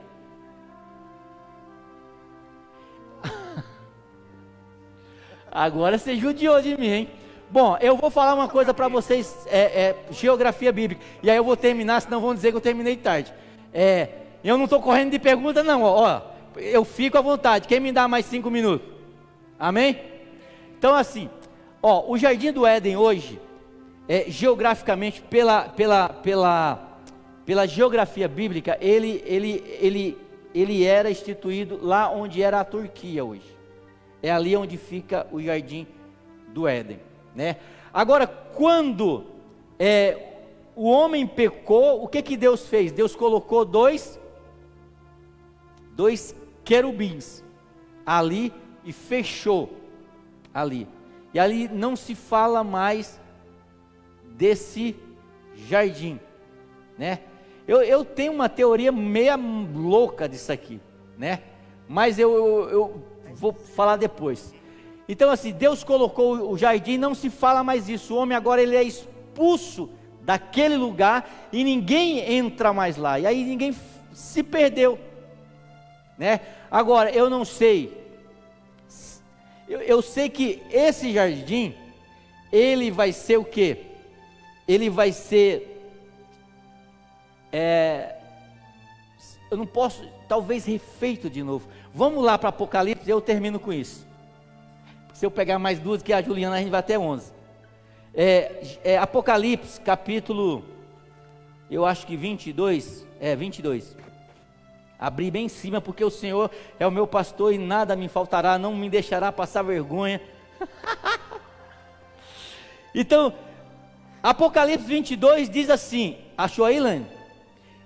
Agora você judiou de mim, hein? Bom, eu vou falar uma coisa para vocês, geografia bíblica, e aí eu vou terminar, senão vão dizer que eu terminei tarde. Eu não estou correndo de pergunta não, ó, eu fico à vontade. Quem me dá mais 5 minutos? Amém? Então assim, o Jardim do Éden hoje, geograficamente, pela geografia bíblica, ele ele era instituído lá onde era a Turquia hoje. É ali onde fica o Jardim do Éden, né? Agora, quando o homem pecou, o que que Deus fez? Deus colocou dois querubins ali e fechou ali. E ali não se fala mais desse jardim, né? Eu tenho uma teoria meia louca disso aqui, né? Mas eu vou falar depois. Então assim, Deus colocou o jardim, não se fala mais isso. O homem agora ele é expulso daquele lugar e ninguém entra mais lá. E aí ninguém se perdeu, né? Agora eu não sei. Eu sei que esse jardim ele vai ser o quê? Ele vai ser eu não posso, talvez refeito de novo. Vamos lá para Apocalipse, eu termino com isso. Se eu pegar mais duas que a Juliana, a gente vai até 11. Apocalipse, capítulo, eu acho que 22. 22. Abri bem em cima, porque o Senhor é o meu pastor e nada me faltará, não me deixará passar vergonha. Então, Apocalipse 22 diz assim, achou aí, Lane?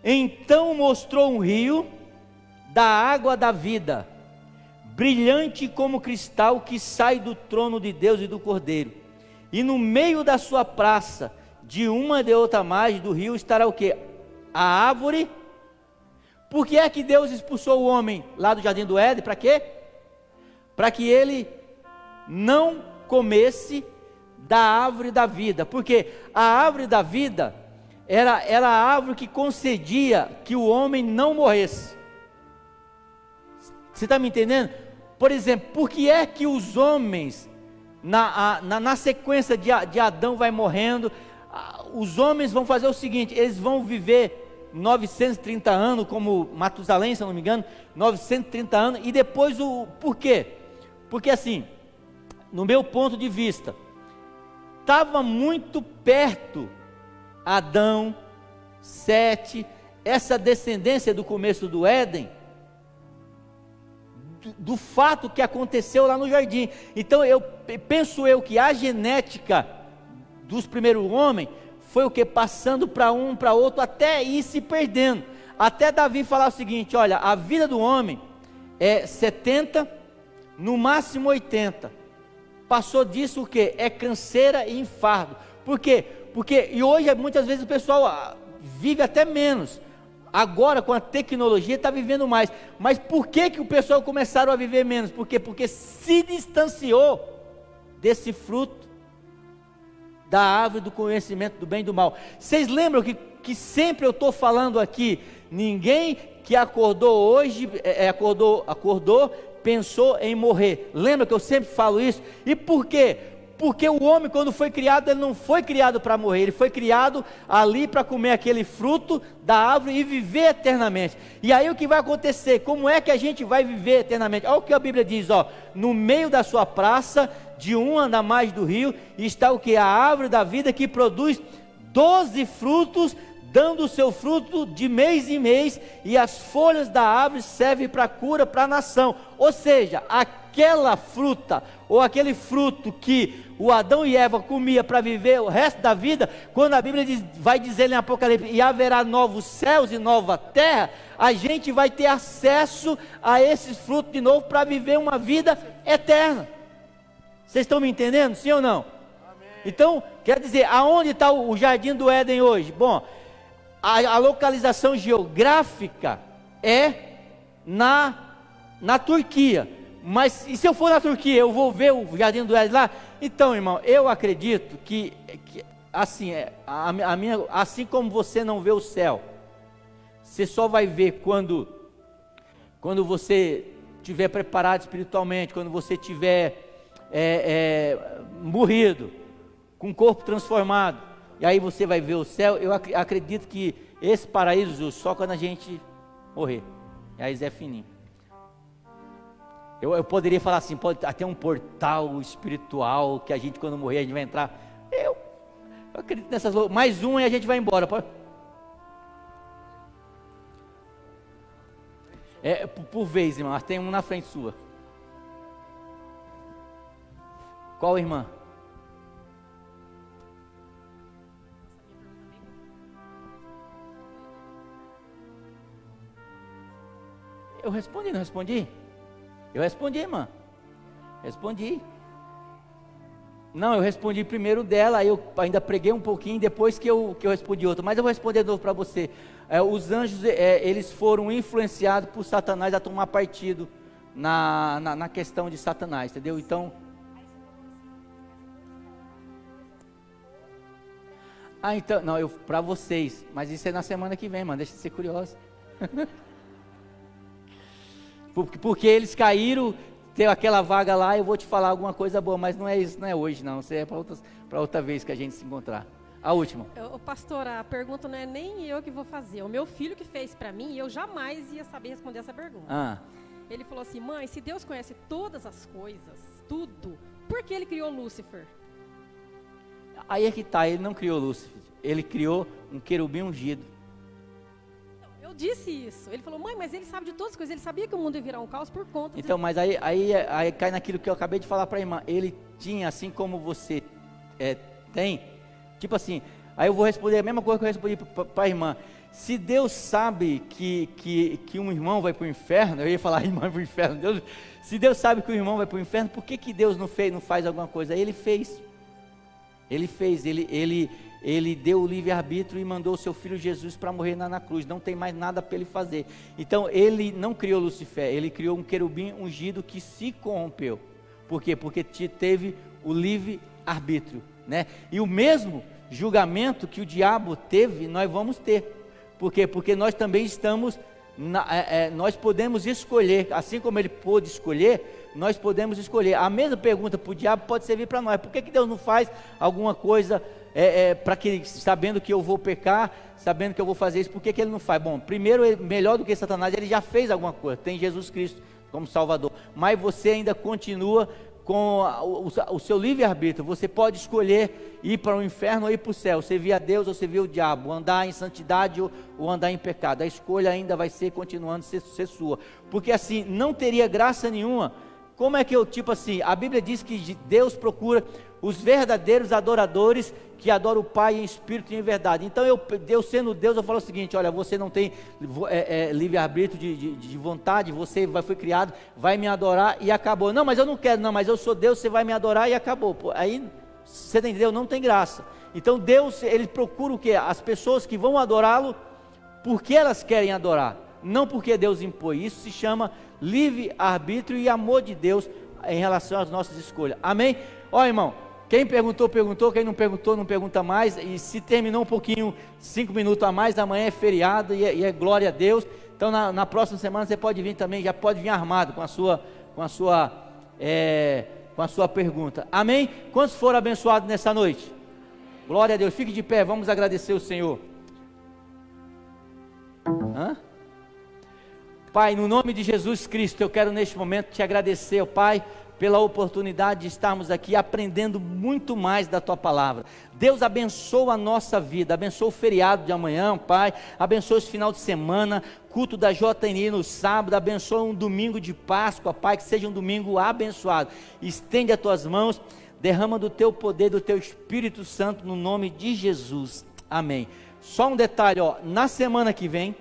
Então mostrou um rio da água da vida, brilhante como cristal, que sai do trono de Deus e do Cordeiro. E no meio da sua praça, de uma e de outra margem do rio, estará o quê? A árvore. Por que é que Deus expulsou o homem lá do Jardim do Éden? Para quê? Para que ele não comesse da árvore da vida. Porque a árvore da vida era a árvore que concedia que o homem não morresse. Você está me entendendo? Por exemplo, por que é que os homens, na sequência de Adão vai morrendo, os homens vão fazer o seguinte, eles vão viver 930 anos, como Matusalém, se eu não me engano, 930 anos, e depois por quê? Porque assim, no meu ponto de vista, estava muito perto Adão, Sete, essa descendência do começo do Éden, do fato que aconteceu lá no jardim. Então penso que a genética dos primeiros homens foi o que? Passando para um, para outro, até ir se perdendo, até Davi falar o seguinte, olha, a vida do homem é 70, no máximo 80, passou disso o que? É canseira e infarto. Por quê? Porque, e hoje muitas vezes o pessoal vive até menos, agora com a tecnologia está vivendo mais, mas por que o pessoal começaram a viver menos? Por quê? Porque se distanciou desse fruto da árvore do conhecimento do bem e do mal. Vocês lembram que sempre eu estou falando aqui, ninguém que acordou hoje, acordou, pensou em morrer. Lembra que eu sempre falo isso? E por quê? Porque o homem, quando foi criado, ele não foi criado para morrer, ele foi criado ali para comer aquele fruto da árvore e viver eternamente. E aí o que vai acontecer? Como é que a gente vai viver eternamente? Olha o que a Bíblia diz, no meio da sua praça, de uma da margem do rio, está o que? A árvore da vida, que produz 12 frutos, dando o seu fruto de mês em mês, e as folhas da árvore servem para cura para a nação. Ou seja, aquela fruta, ou aquele fruto que o Adão e Eva comia para viver o resto da vida, quando a Bíblia vai dizer em Apocalipse, e haverá novos céus e nova terra, a gente vai ter acesso a esses frutos de novo, para viver uma vida eterna. Vocês estão me entendendo, sim ou não? Amém. Então, quer dizer, aonde está o Jardim do Éden hoje? Bom, a localização geográfica é na Turquia. Mas e se eu for na Turquia, eu vou ver o Jardim do Éden lá? Então, irmão, eu acredito que assim, assim como você não vê o céu, você só vai ver quando você estiver preparado espiritualmente, quando você estiver morrido, com o corpo transformado, e aí você vai ver o céu. Eu acredito que esse paraíso só quando a gente morrer, e aí Zé fininho. Eu poderia falar assim, pode até um portal espiritual, que a gente quando morrer a gente vai entrar. Eu acredito nessas loucuras, mais um e a gente vai embora. Por vez, irmã, tem um na frente sua. Qual irmã? Eu respondi, não respondi? Eu respondi, irmã. Respondi. Não, eu respondi primeiro dela, aí eu ainda preguei um pouquinho, depois que eu respondi outro. Mas eu vou responder de novo para você. Os anjos, eles foram influenciados por Satanás a tomar partido na questão de Satanás, entendeu? Então... então, não, para vocês, mas isso é na semana que vem, mano, deixa de ser curioso. Porque eles caíram, tem aquela vaga lá, eu vou te falar alguma coisa boa, mas não é isso, não é hoje não, isso é para outra vez que a gente se encontrar. A última. Pastor, a pergunta não é nem eu que vou fazer, é o meu filho que fez para mim e eu jamais ia saber responder essa pergunta. Ele falou assim, mãe, se Deus conhece todas as coisas, tudo, por que ele criou Lúcifer? Aí é que tá, ele não criou Lúcifer, ele criou um querubim ungido. Eu disse isso, ele falou, mãe, mas ele sabe de todas as coisas, ele sabia que o mundo ia virar um caos por conta então, mas aí cai naquilo que eu acabei de falar para a irmã, ele tinha, assim como você tem, tipo assim, aí eu vou responder a mesma coisa que eu respondi para a irmã, se Deus sabe que um irmão vai para o inferno, eu ia falar irmão vai para o inferno, Deus, se Deus sabe que o irmão vai para o inferno, por que Deus não faz alguma coisa? Ele fez, ele deu o livre-arbítrio e mandou o seu filho Jesus para morrer na cruz, não tem mais nada para ele fazer. Então ele não criou Lucifer, ele criou um querubim ungido que se corrompeu. Por quê? Porque teve o livre-arbítrio, né? E o mesmo julgamento que o diabo teve, nós vamos ter. Por quê? Porque nós também estamos, nós podemos escolher, assim como ele pôde escolher, nós podemos escolher. A mesma pergunta para o diabo pode servir para nós. Por que Deus não faz alguma coisa para que, sabendo que eu vou pecar, sabendo que eu vou fazer isso, por que ele não faz? Bom, primeiro, melhor do que Satanás, ele já fez alguma coisa, tem Jesus Cristo como Salvador, mas você ainda continua com o seu livre-arbítrio, você pode escolher ir para o inferno ou ir para o céu, servir a Deus ou servir o diabo, andar em santidade ou andar em pecado, a escolha ainda vai ser, continuando ser sua, porque assim, não teria graça nenhuma. Como é que tipo assim, a Bíblia diz que Deus procura os verdadeiros adoradores que adoram o Pai em espírito e em verdade. Então, Deus sendo Deus, eu falo o seguinte, olha, você não tem livre-arbítrio de vontade, você foi criado, vai me adorar e acabou. Não, mas eu não quero, não, mas eu sou Deus, você vai me adorar e acabou. Pô, aí, você entendeu? Não tem graça. Então, Deus, ele procura o quê? As pessoas que vão adorá-lo, porque elas querem adorar, não porque Deus impõe. Isso se chama livre-arbítrio e amor de Deus em relação às nossas escolhas. Amém? Ó, irmão, quem perguntou, perguntou, quem não perguntou, não pergunta mais, e se terminou um pouquinho, 5 minutos a mais, amanhã é feriado e é glória a Deus, então na próxima semana você pode vir também, já pode vir armado com a sua pergunta. Amém? Quantos foram abençoados nessa noite? Glória a Deus, fique de pé, vamos agradecer o Senhor. Pai, no nome de Jesus Cristo, eu quero neste momento te agradecer, ó Pai, pela oportunidade de estarmos aqui aprendendo muito mais da Tua Palavra. Deus abençoa a nossa vida, abençoa o feriado de amanhã, Pai, abençoa esse final de semana, culto da JNI no sábado, abençoa um domingo de Páscoa, Pai, que seja um domingo abençoado. Estende as Tuas mãos, derrama do Teu poder, do Teu Espírito Santo, no nome de Jesus. Amém. Só um detalhe, ó, na semana que vem,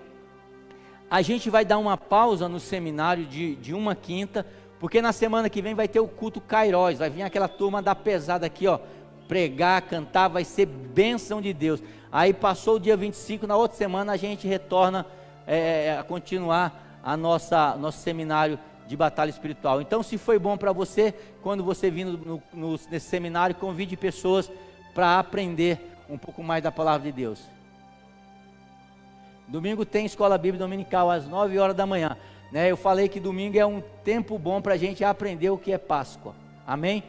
a gente vai dar uma pausa no seminário de uma quinta, porque na semana que vem vai ter o culto Kairos, vai vir aquela turma da pesada aqui, ó, pregar, cantar, vai ser bênção de Deus. Aí passou o dia 25, na outra semana a gente retorna a continuar nosso seminário de batalha espiritual. Então, se foi bom para você, quando você vir nesse seminário, convide pessoas para aprender um pouco mais da palavra de Deus. Domingo tem escola bíblica dominical às 9 horas da manhã, né? Eu falei que domingo é um tempo bom para a gente aprender o que é Páscoa, amém?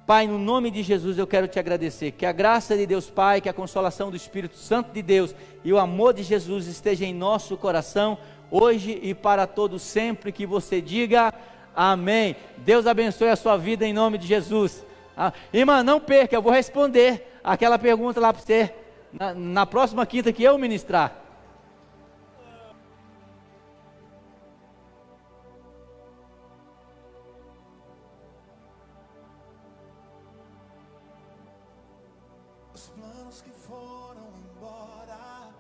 Pai, no nome de Jesus eu quero te agradecer, que a graça de Deus Pai, que a consolação do Espírito Santo de Deus e o amor de Jesus esteja em nosso coração, hoje e para todos sempre, que você diga amém. Deus abençoe a sua vida em nome de Jesus. Irmã, não perca, eu vou responder aquela pergunta lá para você, na próxima quinta que eu ministrar. planos que foram embora,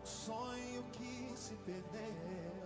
sonho que se perdeu.